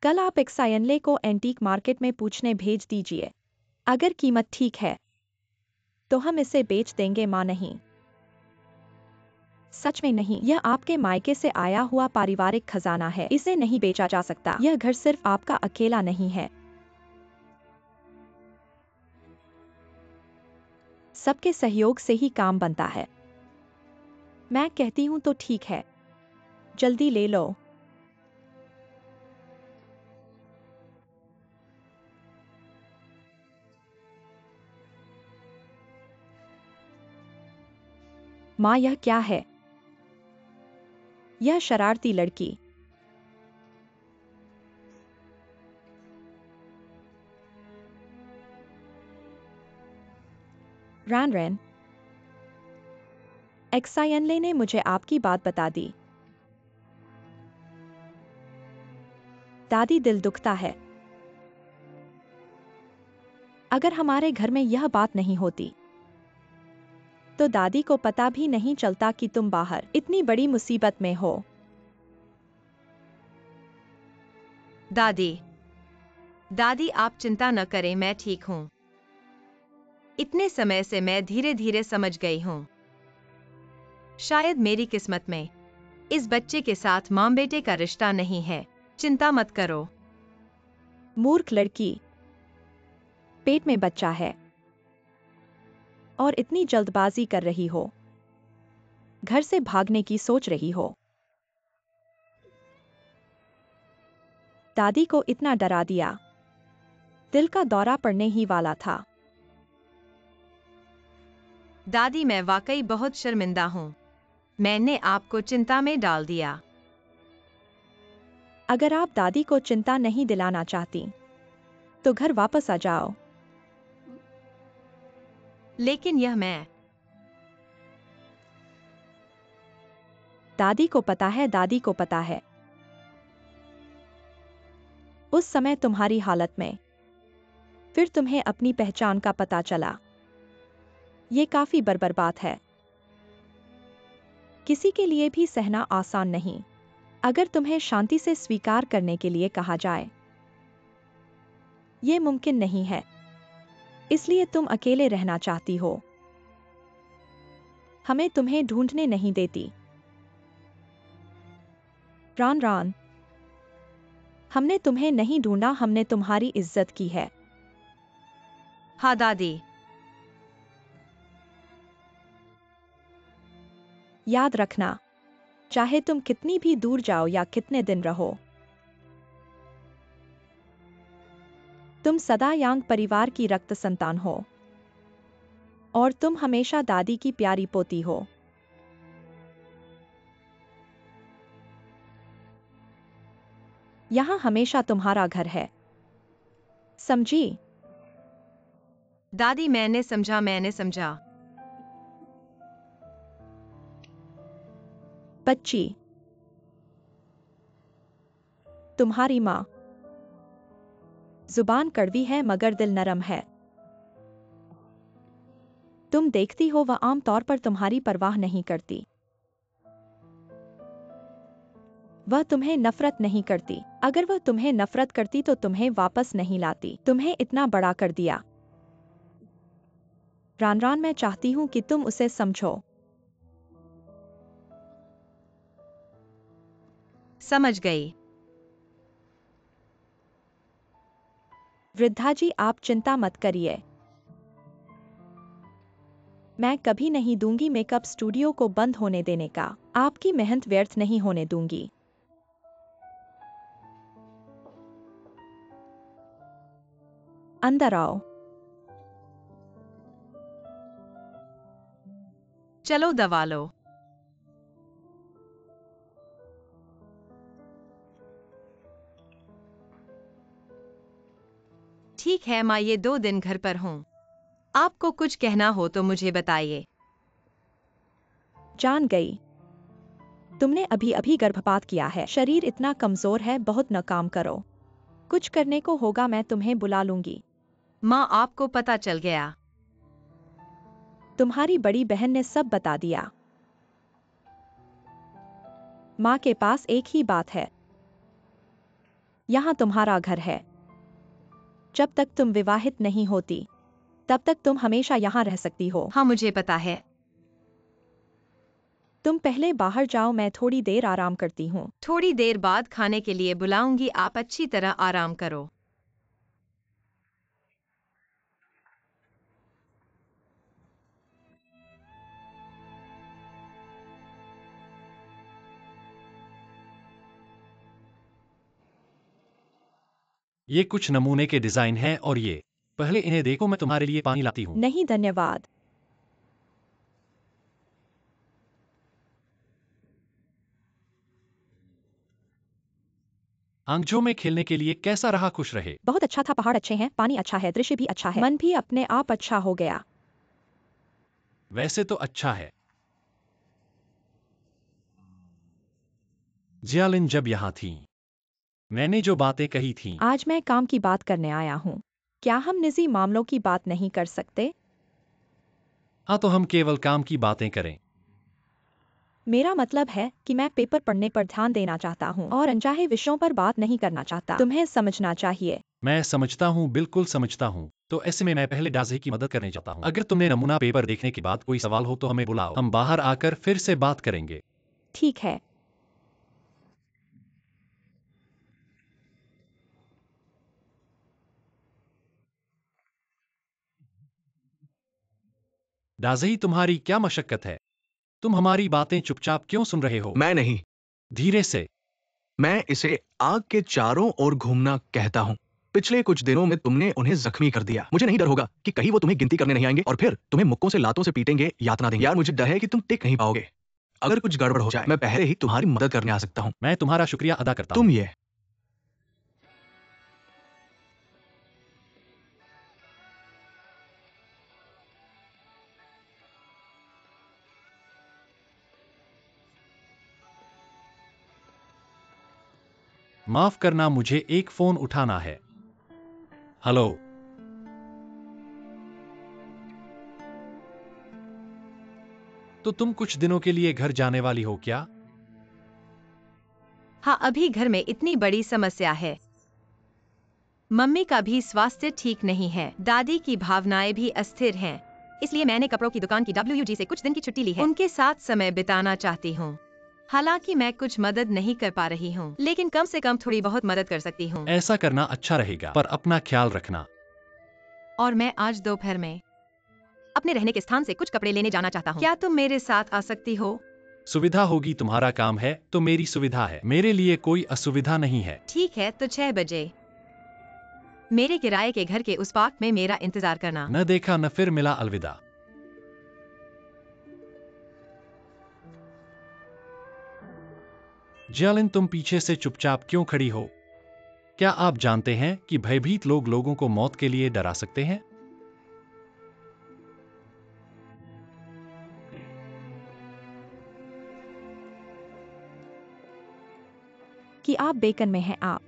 कल आप एक्सायनले को एंटीक मार्केट में पूछने भेज दीजिए। अगर कीमत ठीक है तो हम इसे बेच देंगे। माँ, नहीं, सच में नहीं। यह आपके मायके से आया हुआ पारिवारिक खजाना है, इसे नहीं बेचा जा सकता। यह घर सिर्फ आपका अकेला नहीं है, सबके सहयोग से ही काम बनता है। मैं कहती हूँ तो ठीक है, जल्दी ले लो। माँ, यह क्या है? यह शरारती लड़की। रैन, एक्सायनले ने मुझे आपकी बात बता दी। दादी, दिल दुखता है। अगर हमारे घर में यह बात नहीं होती तो दादी को पता भी नहीं चलता कि तुम बाहर इतनी बड़ी मुसीबत में हो। दादी। दादी, आप चिंता न करें, मैं ठीक हूँ। इतने समय से मैं धीरे धीरे समझ गई हूँ। शायद मेरी किस्मत में इस बच्चे के साथ माँ बेटे का रिश्ता नहीं है। चिंता मत करो। मूर्ख लड़की, पेट में बच्चा है और इतनी जल्दबाजी कर रही हो, घर से भागने की सोच रही हो। दादी को इतना डरा दिया, दिल का दौरा पड़ने ही वाला था। दादी, मैं वाकई बहुत शर्मिंदा हूँ। मैंने आपको चिंता में डाल दिया। अगर आप दादी को चिंता नहीं दिलाना चाहती तो घर वापस आ जाओ। लेकिन यह मैं। दादी को पता है, दादी को पता है। उस समय तुम्हारी हालत में फिर तुम्हें अपनी पहचान का पता चला। ये काफी बर्बर बात है, किसी के लिए भी सहना आसान नहीं। अगर तुम्हें शांति से स्वीकार करने के लिए कहा जाए, ये मुमकिन नहीं है, इसलिए तुम अकेले रहना चाहती हो। हमें तुम्हें ढूंढने नहीं देती। रान, हमने तुम्हें नहीं ढूंढा, हमने तुम्हारी इज्जत की है। हाँ दादी। याद रखना, चाहे तुम कितनी भी दूर जाओ या कितने दिन रहो, तुम सदा यांग परिवार की रक्त संतान हो और तुम हमेशा दादी की प्यारी पोती हो। यहाँ हमेशा तुम्हारा घर है, समझी? दादी, मैंने समझा। बच्ची, तुम्हारी माँ जुबान कड़वी है मगर दिल नरम है। तुम देखती हो वह आम तौर पर तुम्हारी परवाह नहीं करती। वह तुम्हें नफरत नहीं करती। अगर वह तुम्हें नफरत करती तो तुम्हें वापस नहीं लाती। तुम्हें इतना बड़ा कर दिया। रान, मैं चाहती हूँ कि तुम उसे समझो। समझ गई। वृद्धा जी, आप चिंता मत करिए, मैं कभी नहीं दूंगी मेकअप स्टूडियो को बंद होने देने का। आपकी मेहनत व्यर्थ नहीं होने दूंगी। अंदर आओ। चलो दवा लो। ठीक है माँ, ये 2 दिन घर पर हूँ। आपको कुछ कहना हो तो मुझे बताइए। जान गई। तुमने अभी अभी गर्भपात किया है, शरीर इतना कमजोर है, बहुत न काम करो। कुछ करने को होगा, मैं तुम्हें बुला लूंगी। माँ, आपको पता चल गया। तुम्हारी बड़ी बहन ने सब बता दिया। माँ के पास एक ही बात है, यहाँ तुम्हारा घर है। जब तक तुम विवाहित नहीं होती, तब तक तुम हमेशा यहाँ रह सकती हो। हाँ, मुझे पता है। तुम पहले बाहर जाओ, मैं थोड़ी देर आराम करती हूँ। थोड़ी देर बाद खाने के लिए बुलाऊंगी, आप अच्छी तरह आराम करो। ये कुछ नमूने के डिजाइन हैं और ये पहले इन्हें देखो, मैं तुम्हारे लिए पानी लाती हूँ। नहीं धन्यवाद। आंगजो में खेलने के लिए कैसा रहा? खुश रहे? बहुत अच्छा था, पहाड़ अच्छे हैं, पानी अच्छा है, दृश्य भी अच्छा है, मन भी अपने आप अच्छा हो गया। वैसे तो अच्छा है। जियालिन जब यहाँ थी, मैंने जो बातें कही थीं, आज मैं काम की बात करने आया हूँ। क्या हम निजी मामलों की बात नहीं कर सकते? हाँ, तो हम केवल काम की बातें करें। मेरा मतलब है कि मैं पेपर पढ़ने पर ध्यान देना चाहता हूँ और अनचाहे विषयों पर बात नहीं करना चाहता। तुम्हें समझना चाहिए। मैं समझता हूँ, बिल्कुल समझता हूँ। तो ऐसे में मैं पहले डाजी की मदद करने जाता हूँ। अगर तुमने नमूना पेपर देखने के बाद कोई सवाल हो तो हमें बुलाओ, हम बाहर आकर फिर से बात करेंगे। ठीक है। डाजी, तुम्हारी क्या मशक्कत है? तुम हमारी बातें चुपचाप क्यों सुन रहे हो? मैं नहीं, धीरे से। मैं इसे आग के चारों ओर घूमना कहता हूँ। पिछले कुछ दिनों में तुमने उन्हें जख्मी कर दिया। मुझे नहीं डर होगा कि कहीं वो तुम्हें गिनती करने नहीं आएंगे और फिर तुम्हें मुक्कों से लातों से पीटेंगे, यातना देंगे। यार, मुझे डर है कि तुम टिक नहीं पाओगे। अगर कुछ गड़बड़ हो जाए, मैं पहले ही तुम्हारी मदद करने आ सकता हूँ। मैं तुम्हारा शुक्रिया अदा करता तुम हूँ। ये माफ करना, मुझे एक फोन उठाना है। हेलो। तो तुम कुछ दिनों के लिए घर जाने वाली हो क्या? हाँ, अभी घर में इतनी बड़ी समस्या है। मम्मी का भी स्वास्थ्य ठीक नहीं है, दादी की भावनाएं भी अस्थिर हैं। इसलिए मैंने कपड़ों की दुकान की WG से कुछ दिन की छुट्टी ली है। उनके साथ समय बिताना चाहती हूँ। हालांकि मैं कुछ मदद नहीं कर पा रही हूँ, लेकिन कम से कम थोड़ी बहुत मदद कर सकती हूँ। ऐसा करना अच्छा रहेगा, पर अपना ख्याल रखना। और मैं आज दोपहर में अपने रहने के स्थान से कुछ कपड़े लेने जाना चाहता हूँ। क्या तुम मेरे साथ आ सकती हो? सुविधा होगी, तुम्हारा काम है तो मेरी सुविधा है। मेरे लिए कोई असुविधा नहीं है। ठीक है, तो 6 बजे मेरे किराए के घर के उस पार्क में मेरा इंतजार करना। न देखा न फिर मिला, अलविदा। जियालिन, तुम पीछे से चुपचाप क्यों खड़ी हो? क्या आप जानते हैं कि भयभीत लोग लोगों को मौत के लिए डरा सकते हैं? कि आप बेकन में हैं। आप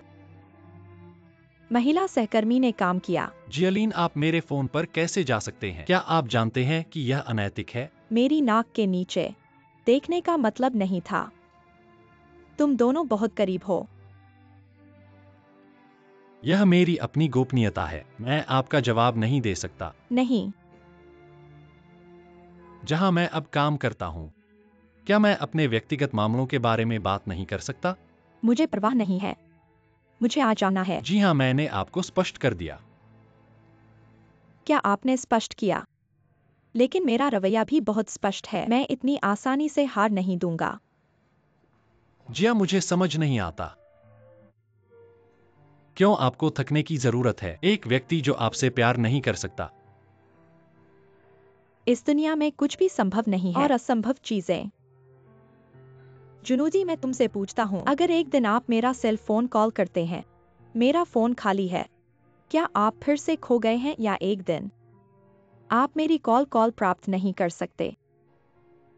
महिला सहकर्मी ने काम किया। जियालिन, आप मेरे फोन पर कैसे जा सकते हैं? क्या आप जानते हैं कि यह अनैतिक है? मेरी नाक के नीचे देखने का मतलब नहीं था। तुम दोनों बहुत करीब हो। यह मेरी अपनी गोपनीयता है, मैं आपका जवाब नहीं दे सकता। नहीं। जहां मैं अब काम करता हूं, क्या मैं अपने व्यक्तिगत मामलों के बारे में बात नहीं कर सकता? मुझे परवाह नहीं है, मुझे आ जाना है। जी हां, मैंने आपको स्पष्ट कर दिया। क्या आपने स्पष्ट किया? लेकिन मेरा रवैया भी बहुत स्पष्ट है, मैं इतनी आसानी से हार नहीं दूंगा। जिया, मुझे समझ नहीं आता क्यों आपको थकने की जरूरत है, एक व्यक्ति जो आपसे प्यार नहीं कर सकता। इस दुनिया में कुछ भी संभव नहीं है और असंभव चीजें। जुनूजी, मैं तुमसे पूछता हूँ, अगर एक दिन आप मेरा सेल फोन कॉल करते हैं, मेरा फोन खाली है, क्या आप फिर से खो गए हैं या एक दिन आप मेरी कॉल प्राप्त नहीं कर सकते?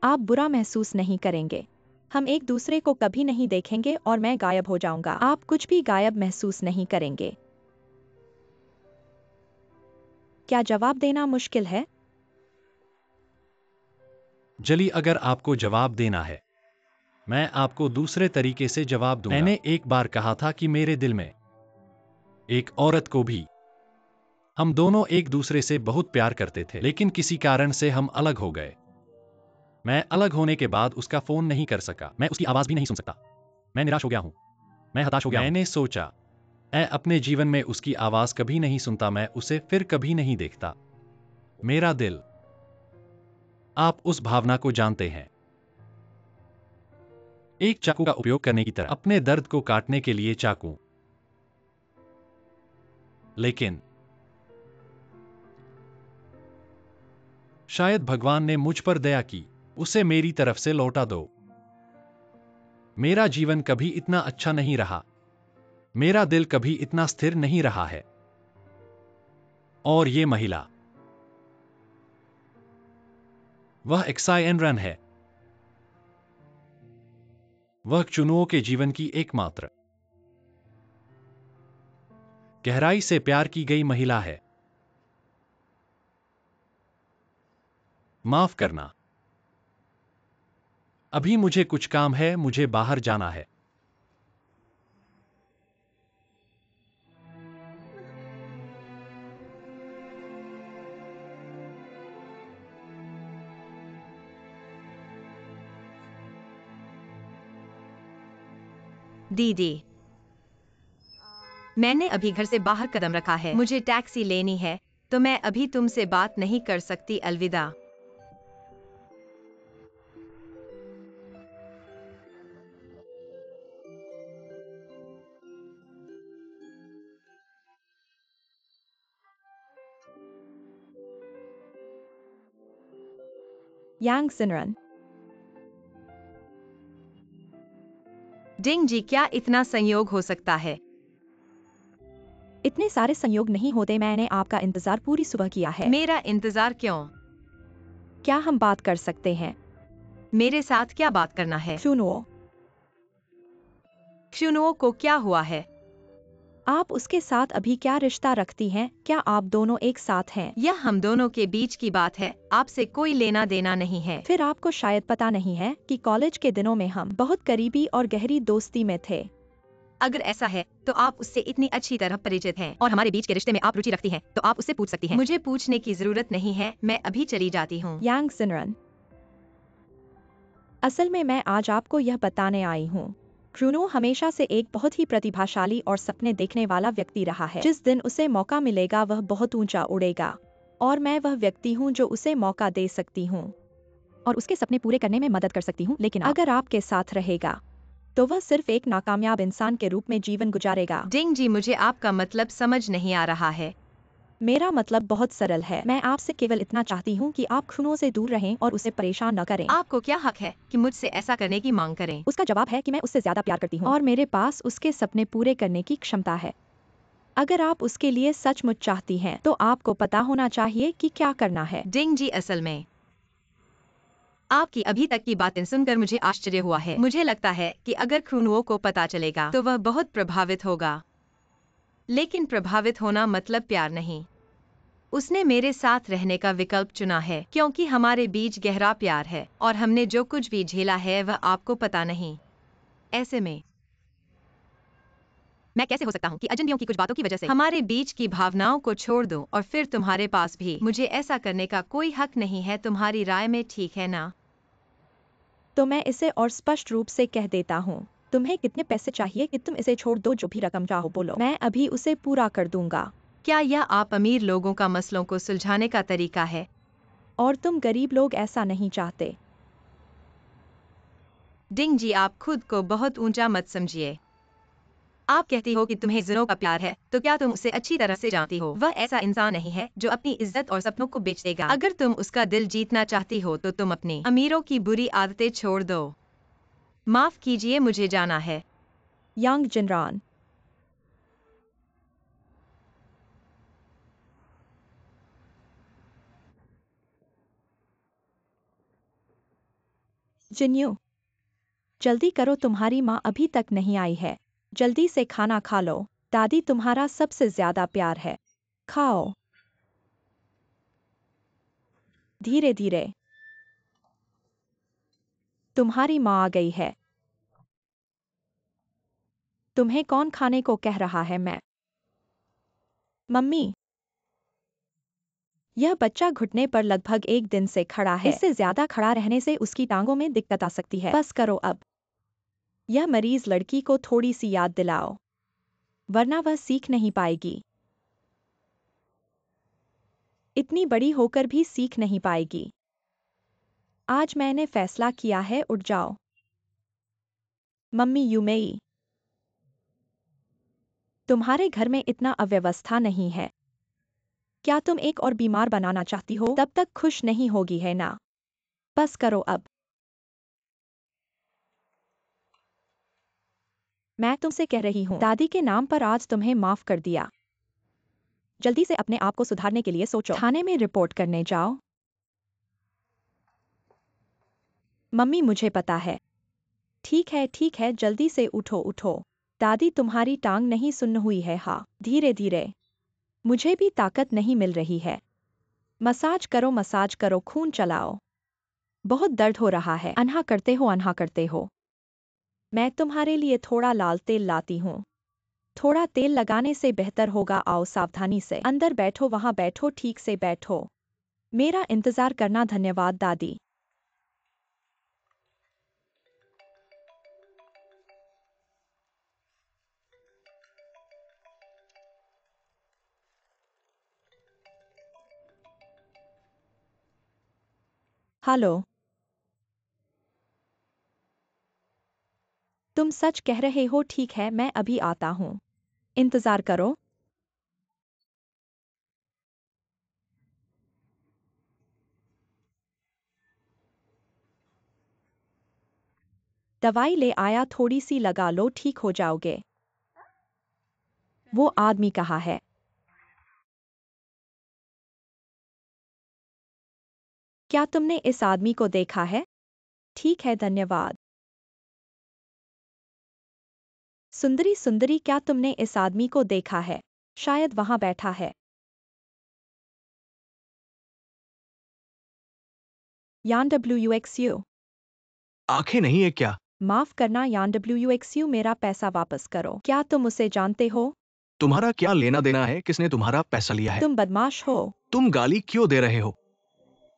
आप बुरा महसूस नहीं करेंगे। हम एक दूसरे को कभी नहीं देखेंगे और मैं गायब हो जाऊंगा। आप कुछ भी गायब महसूस नहीं करेंगे। क्या जवाब देना मुश्किल है? जली, अगर आपको जवाब देना है, मैं आपको दूसरे तरीके से जवाब दूंगा। मैंने एक बार कहा था कि मेरे दिल में एक औरत को भी, हम दोनों एक दूसरे से बहुत प्यार करते थे, लेकिन किसी कारण से हम अलग हो गए। मैं अलग होने के बाद उसका फोन नहीं कर सका, मैं उसकी आवाज भी नहीं सुन सकता। मैं निराश हो गया हूं, मैं हताश हो गया हूं। मैंने सोचा, मैं अपने जीवन में उसकी आवाज कभी नहीं सुनता, मैं उसे फिर कभी नहीं देखता। मेरा दिल, आप उस भावना को जानते हैं, एक चाकू का उपयोग करने की तरह, अपने दर्द को काटने के लिए चाकू। लेकिन शायद भगवान ने मुझ पर दया की, उसे मेरी तरफ से लौटा दो। मेरा जीवन कभी इतना अच्छा नहीं रहा, मेरा दिल कभी इतना स्थिर नहीं रहा है। और ये महिला, वह एक्साइन रन है, वह चुनुओं के जीवन की एकमात्र गहराई से प्यार की गई महिला है। माफ करना, अभी मुझे कुछ काम है, मुझे बाहर जाना है। दीदी, मैंने अभी घर से बाहर कदम रखा है, मुझे टैक्सी लेनी है, तो मैं अभी तुमसे बात नहीं कर सकती। अलविदा। यांग सिनरन। डिंग जी, क्या इतना संयोग हो सकता है? इतने सारे संयोग नहीं होते, मैंने आपका इंतजार पूरी सुबह किया है। मेरा इंतजार क्यों? क्या हम बात कर सकते हैं? मेरे साथ क्या बात करना है? चुनुओ, शुनुओ को क्या हुआ है? आप उसके साथ अभी क्या रिश्ता रखती हैं? क्या आप दोनों एक साथ हैं? यह हम दोनों के बीच की बात है, आपसे कोई लेना देना नहीं है। फिर आपको शायद पता नहीं है कि कॉलेज के दिनों में हम बहुत करीबी और गहरी दोस्ती में थे। अगर ऐसा है तो आप उससे इतनी अच्छी तरह परिचित हैं और हमारे बीच के रिश्ते में आप रुचि रखती हैं, तो आप उससे पूछ सकती हैं। मुझे पूछने की जरूरत नहीं है, मैं अभी चली जाती हूँ। यांग सिनरन, असल में मैं आज आपको यह बताने आई हूँ। क्रूनो हमेशा से एक बहुत ही प्रतिभाशाली और सपने देखने वाला व्यक्ति रहा है। जिस दिन उसे मौका मिलेगा वह बहुत ऊंचा उड़ेगा, और मैं वह व्यक्ति हूँ जो उसे मौका दे सकती हूँ और उसके सपने पूरे करने में मदद कर सकती हूँ। लेकिन अगर आपके साथ रहेगा तो वह सिर्फ एक नाकामयाब इंसान के रूप में जीवन गुजारेगा। डिंग जी, मुझे आपका मतलब समझ नहीं आ रहा है। मेरा मतलब बहुत सरल है, मैं आपसे केवल इतना चाहती हूँ कि आप खुनों से दूर रहें और उसे परेशान न करें। आपको क्या हक है कि मुझसे ऐसा करने की मांग करें? उसका जवाब है कि मैं उससे ज्यादा प्यार करती हूँ और मेरे पास उसके सपने पूरे करने की क्षमता है। अगर आप उसके लिए सचमुच चाहती हैं तो आपको पता होना चाहिए कि क्या करना है। डिंग जी, असल में आपकी अभी तक की बातें सुनकर मुझे आश्चर्य हुआ है। मुझे लगता है कि अगर खुनुओं को पता चलेगा तो वह बहुत प्रभावित होगा, लेकिन प्रभावित होना मतलब प्यार नहीं। उसने मेरे साथ रहने का विकल्प चुना है क्योंकि हमारे बीच गहरा प्यार है और हमने जो कुछ भी झेला है वह आपको पता नहीं। ऐसे में मैं कैसे हो सकता हूँ कि अजनबियों की कुछ बातों की वजह से हमारे बीच की भावनाओं को छोड़ दूं और फिर तुम्हारे पास भी मुझे ऐसा करने का कोई हक नहीं है। तुम्हारी राय में ठीक है ना? तो मैं इसे और स्पष्ट रूप से कह देता हूँ, तुम्हें कितने पैसे चाहिए कि तुम इसे छोड़ दो? जो भी रकम चाहो बोलो, मैं अभी उसे पूरा कर दूंगा। क्या यह आप अमीर लोगों का मसलों को सुलझाने का तरीका है? और तुम गरीब लोग ऐसा नहीं चाहते। डिंग जी, आप खुद को बहुत ऊंचा मत समझिए। आप कहती हो कि तुम्हें ज़ीरो का प्यार है, तो क्या तुम उसे अच्छी तरह से जानती हो? वह ऐसा इंसान नहीं है जो अपनी इज्जत और सपनों को बेच देगा। अगर तुम उसका दिल जीतना चाहती हो तो तुम अपनी अमीरों की बुरी आदतें छोड़ दो। माफ कीजिए, मुझे जाना है। यांग जिनरान। जिन्यू, जल्दी करो, तुम्हारी माँ अभी तक नहीं आई है। जल्दी से खाना खा लो, दादी तुम्हारा सबसे ज्यादा प्यार है। खाओ धीरे धीरे। तुम्हारी माँ आ गई है। तुम्हें कौन खाने को कह रहा है? मैं। मम्मी, यह बच्चा घुटने पर लगभग 1 दिन से खड़ा है। इससे ज्यादा खड़ा रहने से उसकी टांगों में दिक्कत आ सकती है। बस करो अब। यह मरीज लड़की को थोड़ी सी याद दिलाओ, वरना वह सीख नहीं पाएगी। इतनी बड़ी होकर भी सीख नहीं पाएगी। आज मैंने फैसला किया है, उठ जाओ। मम्मी यूमेई, तुम्हारे घर में इतना अव्यवस्था नहीं है। क्या तुम एक और बीमार बनाना चाहती हो? तब तक खुश नहीं होगी, है ना? बस करो अब। मैं तुमसे कह रही हूँ, दादी के नाम पर आज तुम्हें माफ कर दिया। जल्दी से अपने आप को सुधारने के लिए सोचो। थाने में रिपोर्ट करने जाओ। मम्मी, मुझे पता है। ठीक है, जल्दी से उठो उठो। दादी, तुम्हारी टांग नहीं सुन्न हुई है? हाँ, धीरे धीरे। मुझे भी ताकत नहीं मिल रही है। मसाज करो, खून चलाओ। बहुत दर्द हो रहा है। अनहा करते हो। मैं तुम्हारे लिए थोड़ा लाल तेल लाती हूँ। थोड़ा तेल लगाने से बेहतर होगा। आओ सावधानी से अंदर बैठो, वहां बैठो, ठीक से बैठो। मेरा इंतजार करना। धन्यवाद दादी। हेलो। तुम सच कह रहे हो? ठीक है, मैं अभी आता हूँ। इंतजार करो। दवाई ले आया, थोड़ी सी लगा लो, ठीक हो जाओगे। वो आदमी कहाँ है? क्या तुमने इस आदमी को देखा है? ठीक है, धन्यवाद। सुंदरी, क्या तुमने इस आदमी को देखा है? शायद वहां बैठा है। यान WXU। आंखें नहीं है क्या? माफ करना यान WXU, मेरा पैसा वापस करो। क्या तुम उसे जानते हो? तुम्हारा क्या लेना देना है? किसने तुम्हारा पैसा लिया है? तुम बदमाश हो। तुम गाली क्यों दे रहे हो?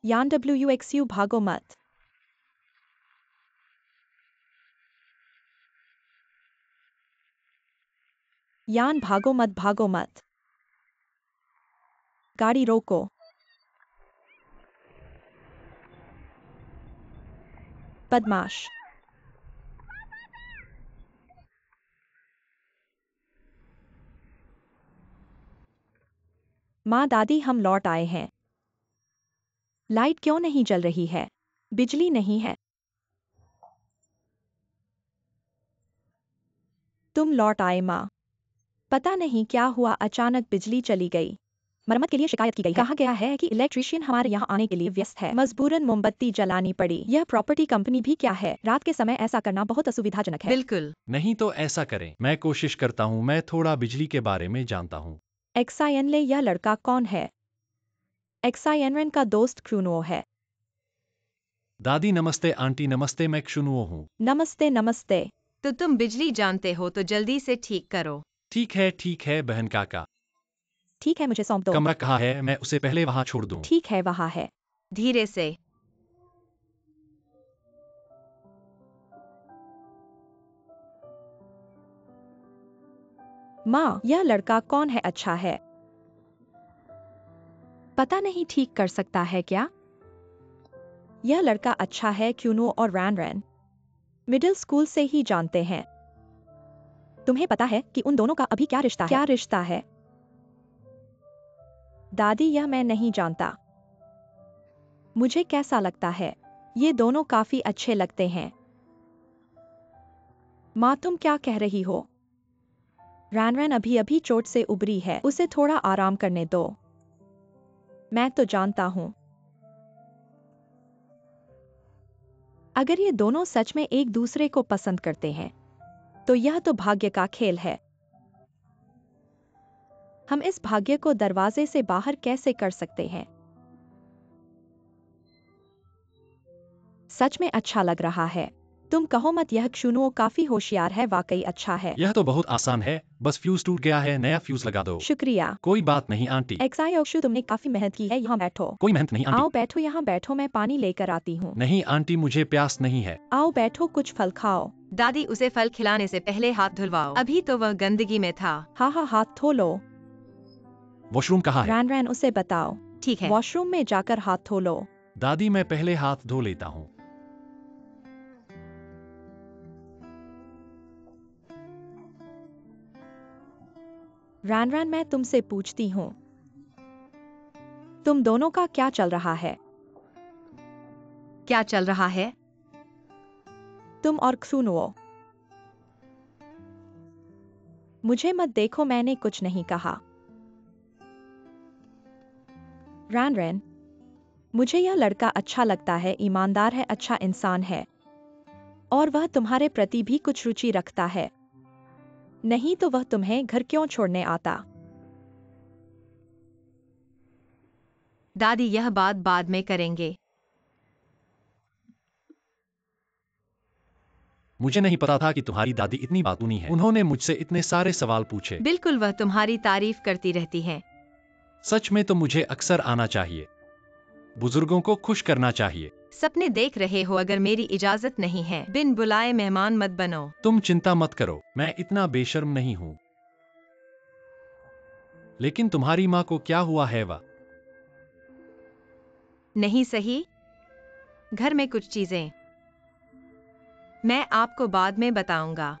यान WXU, भागो मत। यान, भागो मत। गाड़ी रोको। बदमाश। माँ, दादी, हम लौट आए हैं। लाइट क्यों नहीं जल रही है? बिजली नहीं है। तुम लौट आए माँ। पता नहीं क्या हुआ, अचानक बिजली चली गई। मरम्मत के लिए शिकायत की गई है। कहा गया है कि इलेक्ट्रीशियन हमारे यहाँ आने के लिए व्यस्त है। मजबूरन मोमबत्ती जलानी पड़ी। यह प्रॉपर्टी कंपनी भी क्या है? रात के समय ऐसा करना बहुत असुविधाजनक है। बिल्कुल। नहीं तो ऐसा करें, मैं कोशिश करता हूँ, मैं थोड़ा बिजली के बारे में जानता हूँ। एक्सायनले, यह लड़का कौन है? एक्सायनरन का दोस्त क्रूनो है। दादी नमस्ते, आंटी नमस्ते, मैं क्षुनुओ हूँ। नमस्ते। तो तुम बिजली जानते हो तो जल्दी से ठीक करो। ठीक है बहन काका। ठीक है, मुझे सौंप दो। कमरा कहाँ है? मैं उसे पहले वहाँ छोड़ दूँ। ठीक है, वहाँ है। धीरे से। माँ, यह लड़का कौन है? अच्छा है। पता नहीं ठीक कर सकता है क्या? यह लड़का अच्छा है, क्यूनो और रैन रैन मिडिल स्कूल से ही जानते हैं। तुम्हें पता है कि उन दोनों का अभी क्या रिश्ता है? क्या रिश्ता है? दादी, यह मैं नहीं जानता। मुझे कैसा लगता है, ये दोनों काफी अच्छे लगते हैं। माँ, तुम क्या कह रही हो? रैन रैन अभी अभी चोट से उबरी है, उसे थोड़ा आराम करने दो। मैं तो जानता हूं। अगर ये दोनों सच में एक दूसरे को पसंद करते हैं तो यह तो भाग्य का खेल है। हम इस भाग्य को दरवाजे से बाहर कैसे कर सकते हैं? सच में अच्छा लग रहा है। तुम कहो मत, यह क्षुनुओ काफी होशियार है, वाकई अच्छा है। यह तो बहुत आसान है, बस फ्यूज टूट गया है, नया फ्यूज लगा दो। शुक्रिया। कोई बात नहीं आंटी। एक्साई ओक्षु, तुमने काफी मेहनत की है, यहाँ बैठो। कोई मेहनत नहीं आंटी। आओ बैठो, यहाँ बैठो, मैं पानी लेकर आती हूँ। नहीं आंटी, मुझे प्यास नहीं है। आओ बैठो, कुछ फल खाओ। दादी, उसे फल खिलाने से पहले हाथ धुलवाओ, अभी तो वह गंदगी में था। हाँ हाँ, हाथ धो लो। वॉशरूम कहाँ है? रैन रैन, उसे बताओ। ठीक है। वॉशरूम में जाकर हाथ धो लो। दादी, मैं पहले हाथ धो लेता हूँ। रैन रैन, मैं तुमसे पूछती हूँ, तुम दोनों का क्या चल रहा है? क्या चल रहा है? तुम और क्षुनुओ। मुझे मत देखो, मैंने कुछ नहीं कहा। रैन रैन, मुझे यह लड़का अच्छा लगता है, ईमानदार है, अच्छा इंसान है, और वह तुम्हारे प्रति भी कुछ रुचि रखता है। नहीं तो वह तुम्हें घर क्यों छोड़ने आता? दादी, यह बात बाद में करेंगे। मुझे नहीं पता था कि तुम्हारी दादी इतनी बातूनी है। उन्होंने मुझसे इतने सारे सवाल पूछे। बिल्कुल, वह तुम्हारी तारीफ करती रहती है। सच में तो मुझे अक्सर आना चाहिए। बुजुर्गों को खुश करना चाहिए। सपने देख रहे हो? अगर मेरी इजाजत नहीं है, बिन बुलाए मेहमान मत बनो। तुम चिंता मत करो, मैं इतना बेशर्म नहीं हूँ। लेकिन तुम्हारी माँ को क्या हुआ है? वह नहीं सही? घर में कुछ चीजें मैं आपको बाद में बताऊंगा।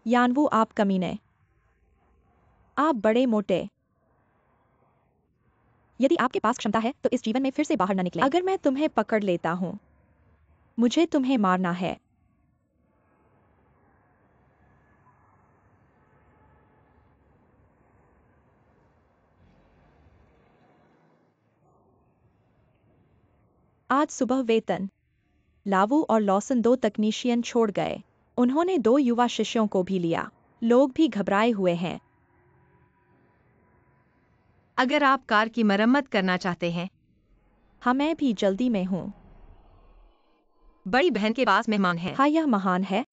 यानवू, आप कमीने। आप बड़े मोटे। यदि आपके पास क्षमता है तो इस जीवन में फिर से बाहर न निकले। अगर मैं तुम्हें पकड़ लेता हूँ, मुझे तुम्हें मारना है। आज सुबह वेतन लावू और लॉसन, दो तकनीशियन, छोड़ गए। उन्होंने दो युवा शिष्यों को भी लिया। लोग भी घबराए हुए हैं। अगर आप कार की मरम्मत करना चाहते हैं, हाँ, मैं भी जल्दी में हूँ। बड़ी बहन के पास मेहमान है। हाँ, यह महान है।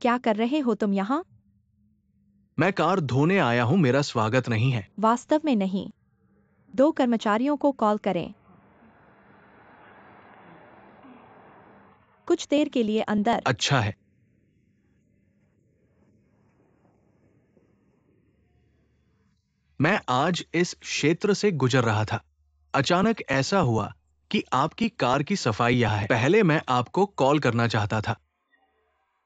क्या कर रहे हो तुम यहाँ? मैं कार धोने आया हूं, मेरा स्वागत नहीं है। वास्तव में नहीं। दो कर्मचारियों को कॉल करें। कुछ देर के लिए अंदर। अच्छा है। मैं आज इस क्षेत्र से गुजर रहा था। अचानक ऐसा हुआ कि आपकी कार की सफाई यहाँ है। पहले मैं आपको कॉल करना चाहता था।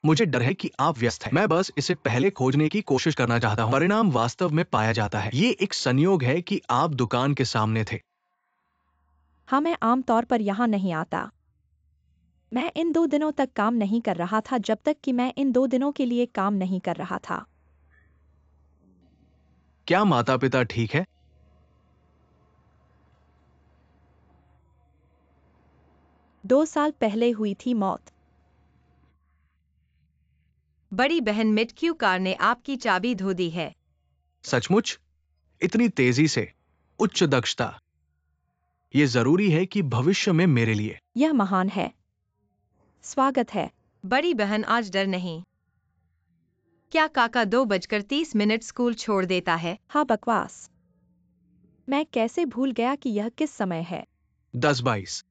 मुझे डर है कि आप व्यस्त हैं। मैं बस इसे पहले खोजने की कोशिश करना चाहता हूँ। परिणाम वास्तव में पाया जाता है। ये एक संयोग है कि आप दुकान के सामने थे। हाँ, मैं आमतौर पर यहाँ नहीं आता। मैं इन 2 दिनों तक काम नहीं कर रहा था, जब तक कि मैं इन 2 दिनों के लिए काम नहीं कर रहा था। क्या माता पिता ठीक है? 2 साल पहले हुई थी मौत। बड़ी बहन मिटक्यू कार ने आपकी चाबी धो दी है। सचमुच? इतनी तेजी से? उच्च दक्षता। ये जरूरी है कि भविष्य में मेरे लिए। यह महान है। स्वागत है। बड़ी बहन आज डर नहीं। क्या काका 2:30 स्कूल छोड़ देता है? हाँ, बकवास। मैं कैसे भूल गया कि यह किस समय है। 10:22।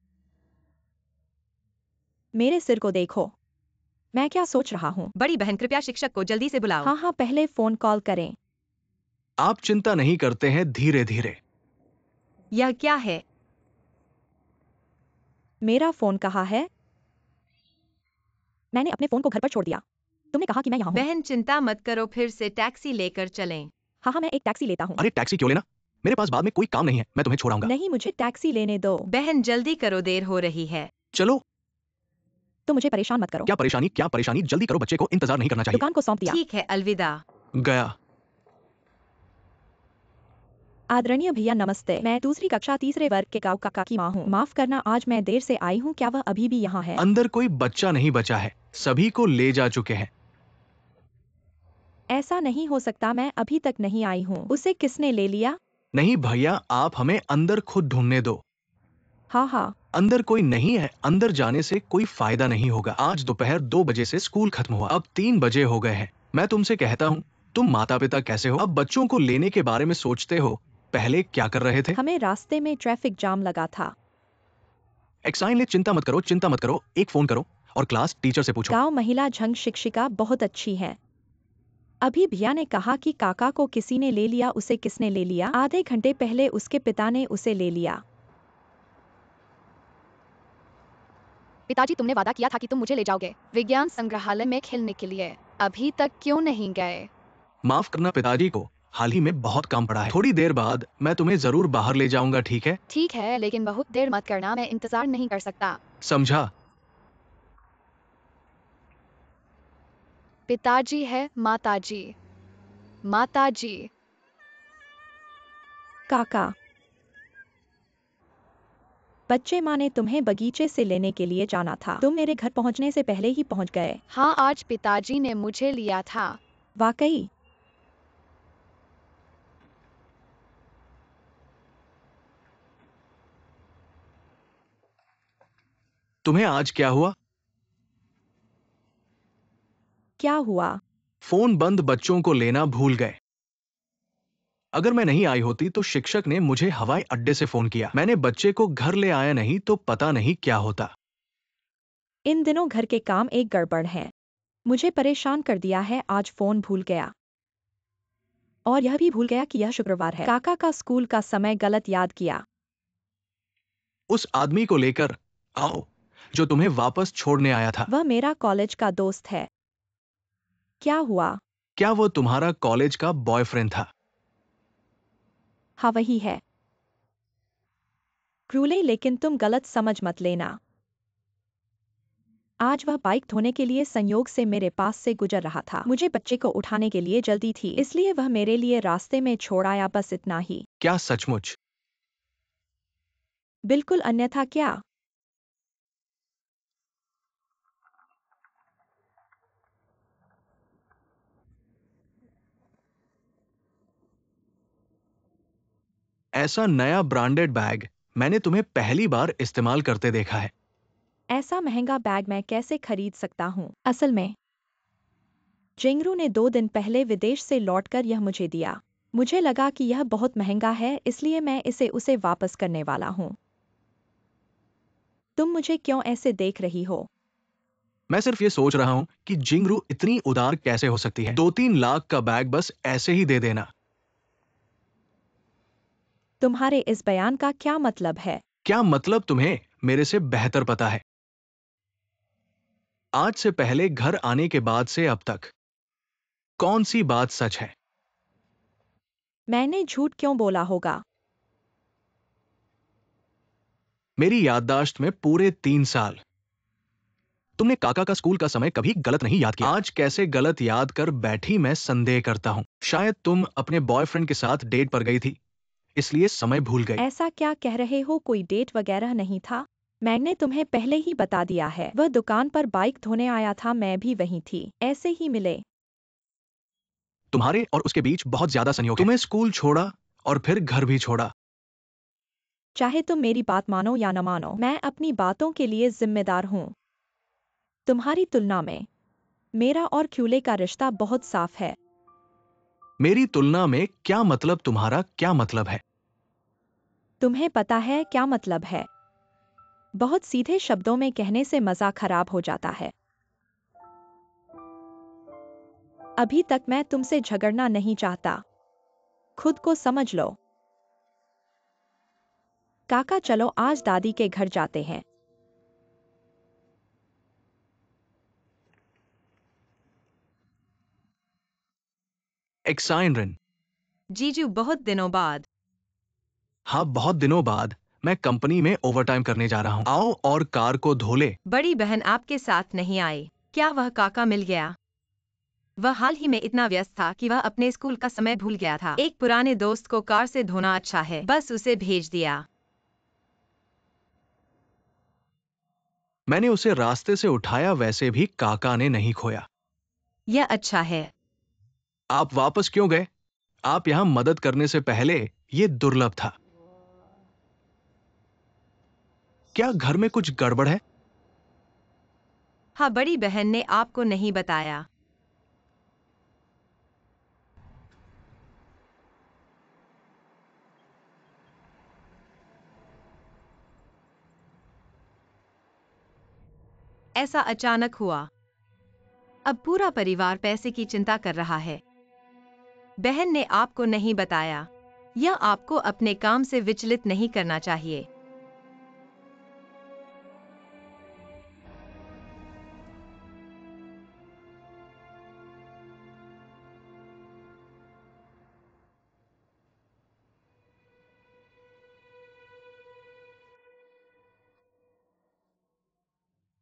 मेरे सिर को देखो। मैं क्या सोच रहा हूँ। बड़ी बहन कृपया शिक्षक को जल्दी से बुलाओ। हाँ, पहले फोन कॉल करें। आप चिंता नहीं करते हैं, धीरे धीरे। यह क्या है? मेरा फोन कहाँ है? मैंने अपने फोन को घर पर छोड़ दिया। तुमने कहा कि मैं यहाँ हूँ। बहन चिंता मत करो, फिर से टैक्सी लेकर चलें। हाँ, मैं एक टैक्सी लेता हूँ। अरे टैक्सी क्यों लेना? मेरे पास बाद में कोई काम नहीं है, मैं तुम्हें छोड़ाऊंगा। नहीं, मुझे टैक्सी लेने दो। बहन जल्दी करो, देर हो रही है। चलो। तुम मुझे परेशान मत करो। क्या परेशानी, क्या परेशानी? जल्दी करो, बच्चे को इंतजार नहीं करना चाहिए। दुकान को सौंप दिया। ठीक है, अलविदा। गया। आदरणीय भैया नमस्ते। मैं दूसरी कक्षा तीसरे वर्ग के गाँव काका की माँ हूँ। माफ करना, आज मैं देर से आई हूँ। क्या वह अभी भी यहाँ है? अंदर कोई बच्चा नहीं बचा है, सभी को ले जा चुके हैं। ऐसा नहीं हो सकता, मैं अभी तक नहीं आई हूँ। उसे किसने ले लिया? नहीं भैया, आप हमें अंदर खुद ढूंढने दो। हाँ। अंदर कोई नहीं है, अंदर जाने से कोई फायदा नहीं होगा। आज दोपहर 2 बजे से स्कूल खत्म हुआ, अब 3 बजे हो गए हैं। मैं तुमसे कहता हूँ, तुम माता पिता कैसे हो? अब बच्चों को लेने के बारे में सोचते हो, पहले क्या कर रहे थे? हमें रास्ते में ट्रैफिक जाम लगा था। एक्साइन, चिंता मत करो, चिंता मत करो। एक फोन करो और क्लास टीचर से पूछो। गाँव महिला झंग शिक्षिका बहुत अच्छी है। अभी भैया ने कहा कि काका को किसी ने ले लिया। उसे किसने ले लिया? आधे घंटे पहले उसके पिता ने उसे ले लिया। पिताजी, तुमने वादा किया था कि तुम मुझे ले जाओगे विज्ञान संग्रहालय में खेलने के लिए। अभी तक क्यों नहीं गए? माफ करना पिताजी को, हाल ही में बहुत काम पड़ा है। थोड़ी देर बाद मैं तुम्हें जरूर बाहर ले जाऊंगा, ठीक है? ठीक है, लेकिन बहुत देर मत करना, मैं इंतजार नहीं कर सकता। समझा? पिताजी है माताजी। माताजी। काका, बच्चे, माँ ने तुम्हें बगीचे से लेने के लिए जाना था। तुम मेरे घर पहुँचने से पहले ही पहुँच गए। हाँ, आज पिताजी ने मुझे लिया था। वाकई? तुम्हें आज क्या हुआ? क्या हुआ? फोन बंद, बच्चों को लेना भूल गए। अगर मैं नहीं आई होती तो शिक्षक ने मुझे हवाई अड्डे से फोन किया। मैंने बच्चे को घर ले आया नहीं तो पता नहीं क्या होता। इन दिनों घर के काम एक गड़बड़ है। मुझे परेशान कर दिया है। आज फोन भूल गया और यह भी भूल गया कि यह शुक्रवार है। काका का स्कूल का समय गलत याद किया। उस आदमी को लेकर आओ जो तुम्हें वापस छोड़ने आया था। वह मेरा कॉलेज का दोस्त है। क्या हुआ? क्या वो तुम्हारा कॉलेज का बॉयफ्रेंड था? हाँ, वही है। क्रूले, लेकिन तुम गलत समझ मत लेना। आज वह बाइक धोने के लिए संयोग से मेरे पास से गुजर रहा था। मुझे बच्चे को उठाने के लिए जल्दी थी, इसलिए वह मेरे लिए रास्ते में छोड़ आया, बस इतना ही। क्या सचमुच? बिल्कुल, अन्यथा क्या? ऐसा नया ब्रांडेड बैग मैंने तुम्हें पहली बार इस्तेमाल करते देखा है। ऐसा महंगा बैग मैं कैसे खरीद सकता हूँ? असल में जिंगरू ने 2 दिन पहले विदेश से लौटकर यह मुझे दिया। मुझे लगा कि यह बहुत महंगा है, इसलिए मैं इसे उसे वापस करने वाला हूँ। तुम मुझे क्यों ऐसे देख रही हो? मैं सिर्फ ये सोच रहा हूं कि जिंगरू इतनी उदार कैसे हो सकती है। 2-3 लाख का बैग बस ऐसे ही दे देना। तुम्हारे इस बयान का क्या मतलब है? क्या मतलब तुम्हें मेरे से बेहतर पता है। आज से पहले घर आने के बाद से अब तक कौन सी बात सच है? मैंने झूठ क्यों बोला होगा? मेरी याददाश्त में पूरे 3 साल तुमने काका का स्कूल का समय कभी गलत नहीं याद किया। आज कैसे गलत याद कर बैठी, मैं संदेह करता हूं। शायद तुम अपने बॉयफ्रेंड के साथ डेट पर गई थी, इसलिए समय भूल गई। ऐसा क्या कह रहे हो? कोई डेट वगैरह नहीं था। मैंने तुम्हें पहले ही बता दिया है, वह दुकान पर बाइक धोने आया था, मैं भी वहीं थी, ऐसे ही मिले। तुम्हारे और उसके बीच बहुत ज्यादा संयोग है। तुम्हें स्कूल छोड़ा और फिर घर भी छोड़ा। चाहे तुम मेरी बात मानो या न मानो, मैं अपनी बातों के लिए जिम्मेदार हूँ। तुम्हारी तुलना में मेरा और क्यूले का रिश्ता बहुत साफ है। मेरी तुलना में क्या मतलब? तुम्हारा क्या मतलब है? तुम्हें पता है क्या मतलब है? बहुत सीधे शब्दों में कहने से मजा खराब हो जाता है। अभी तक मैं तुमसे झगड़ना नहीं चाहता, खुद को समझ लो। काका चलो आज दादी के घर जाते हैं। एक्साइनरिन। जीजू बहुत दिनों बाद। हाँ, बहुत दिनों बाद। मैं कंपनी में ओवरटाइम करने जा रहा हूँ। आओ और कार को धो ले। बड़ी बहन आपके साथ नहीं आई, क्या वह काका मिल गया? वह हाल ही में इतना व्यस्त था कि वह अपने स्कूल का समय भूल गया था। एक पुराने दोस्त को कार से धोना अच्छा है, बस उसे भेज दिया। मैंने उसे रास्ते से उठाया, वैसे भी काका ने नहीं खोया। यह अच्छा है। आप वापस क्यों गए? आप यहां मदद करने से पहले ये दुर्लभ था। क्या घर में कुछ गड़बड़ है? हाँ, बड़ी बहन ने आपको नहीं बताया। ऐसा अचानक हुआ। अब पूरा परिवार पैसे की चिंता कर रहा है। बहन ने आपको नहीं बताया। यह आपको अपने काम से विचलित नहीं करना चाहिए।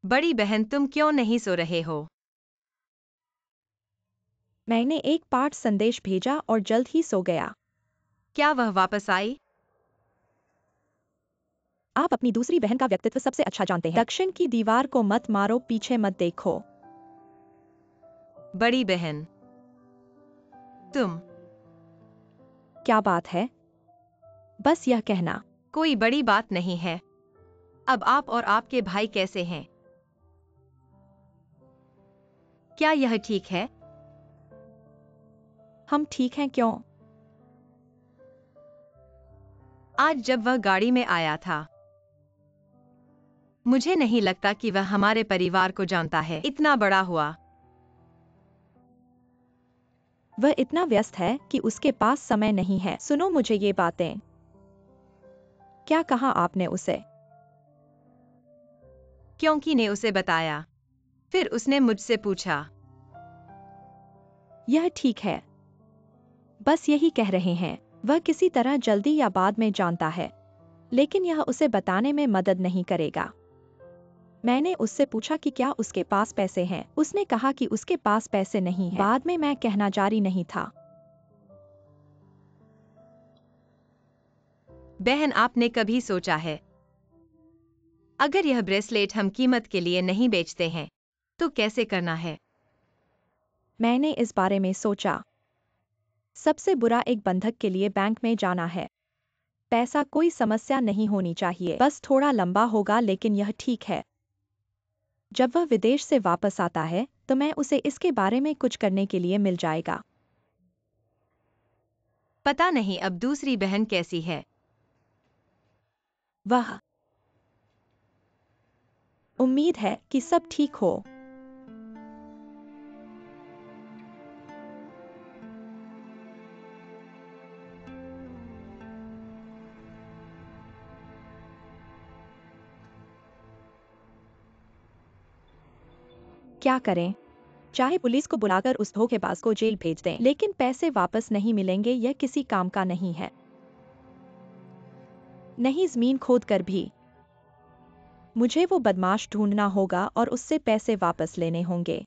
बड़ी बहन तुम क्यों नहीं सो रहे हो? मैंने एक पाठ संदेश भेजा और जल्द ही सो गया। क्या वह वापस आई? आप अपनी दूसरी बहन का व्यक्तित्व सबसे अच्छा जानते हैं। दक्षिण की दीवार को मत मारो, पीछे मत देखो। बड़ी बहन, तुम। क्या बात है? बस यह कहना। कोई बड़ी बात नहीं है। अब आप और आपके भाई कैसे हैं? क्या यह ठीक है? हम ठीक हैं क्यों? आज जब वह गाड़ी में आया था, मुझे नहीं लगता कि वह हमारे परिवार को जानता है। इतना बड़ा हुआ। वह इतना व्यस्त है कि उसके पास समय नहीं है। सुनो मुझे ये बातें। क्या कहा आपने उसे? क्योंकि ने उसे बताया। फिर उसने मुझसे पूछा। यह ठीक है। बस यही कह रहे हैं। वह किसी तरह जल्दी या बाद में जानता है, लेकिन यह उसे बताने में मदद नहीं करेगा। मैंने उससे पूछा कि क्या उसके पास पैसे हैं। उसने कहा कि उसके पास पैसे नहीं हैं। बाद में मैं कहना जारी नहीं था। बहन आपने कभी सोचा है, अगर यह ब्रेसलेट हम कीमत के लिए नहीं बेचते हैं, तो कैसे करना है? मैंने इस बारे में सोचा। सबसे बुरा एक बंधक के लिए बैंक में जाना है। पैसा कोई समस्या नहीं होनी चाहिए, बस थोड़ा लंबा होगा, लेकिन यह ठीक है। जब वह विदेश से वापस आता है तो मैं उसे इसके बारे में कुछ करने के लिए मिल जाएगा। पता नहीं अब दूसरी बहन कैसी है। वह उम्मीद है कि सब ठीक हो। क्या करें? चाहे पुलिस को बुलाकर उस धोखेबाज को जेल भेज दें, लेकिन पैसे वापस नहीं मिलेंगे, यह किसी काम का नहीं है। नहीं, जमीन खोद कर भी। मुझे वो बदमाश ढूंढना होगा और उससे पैसे वापस लेने होंगे।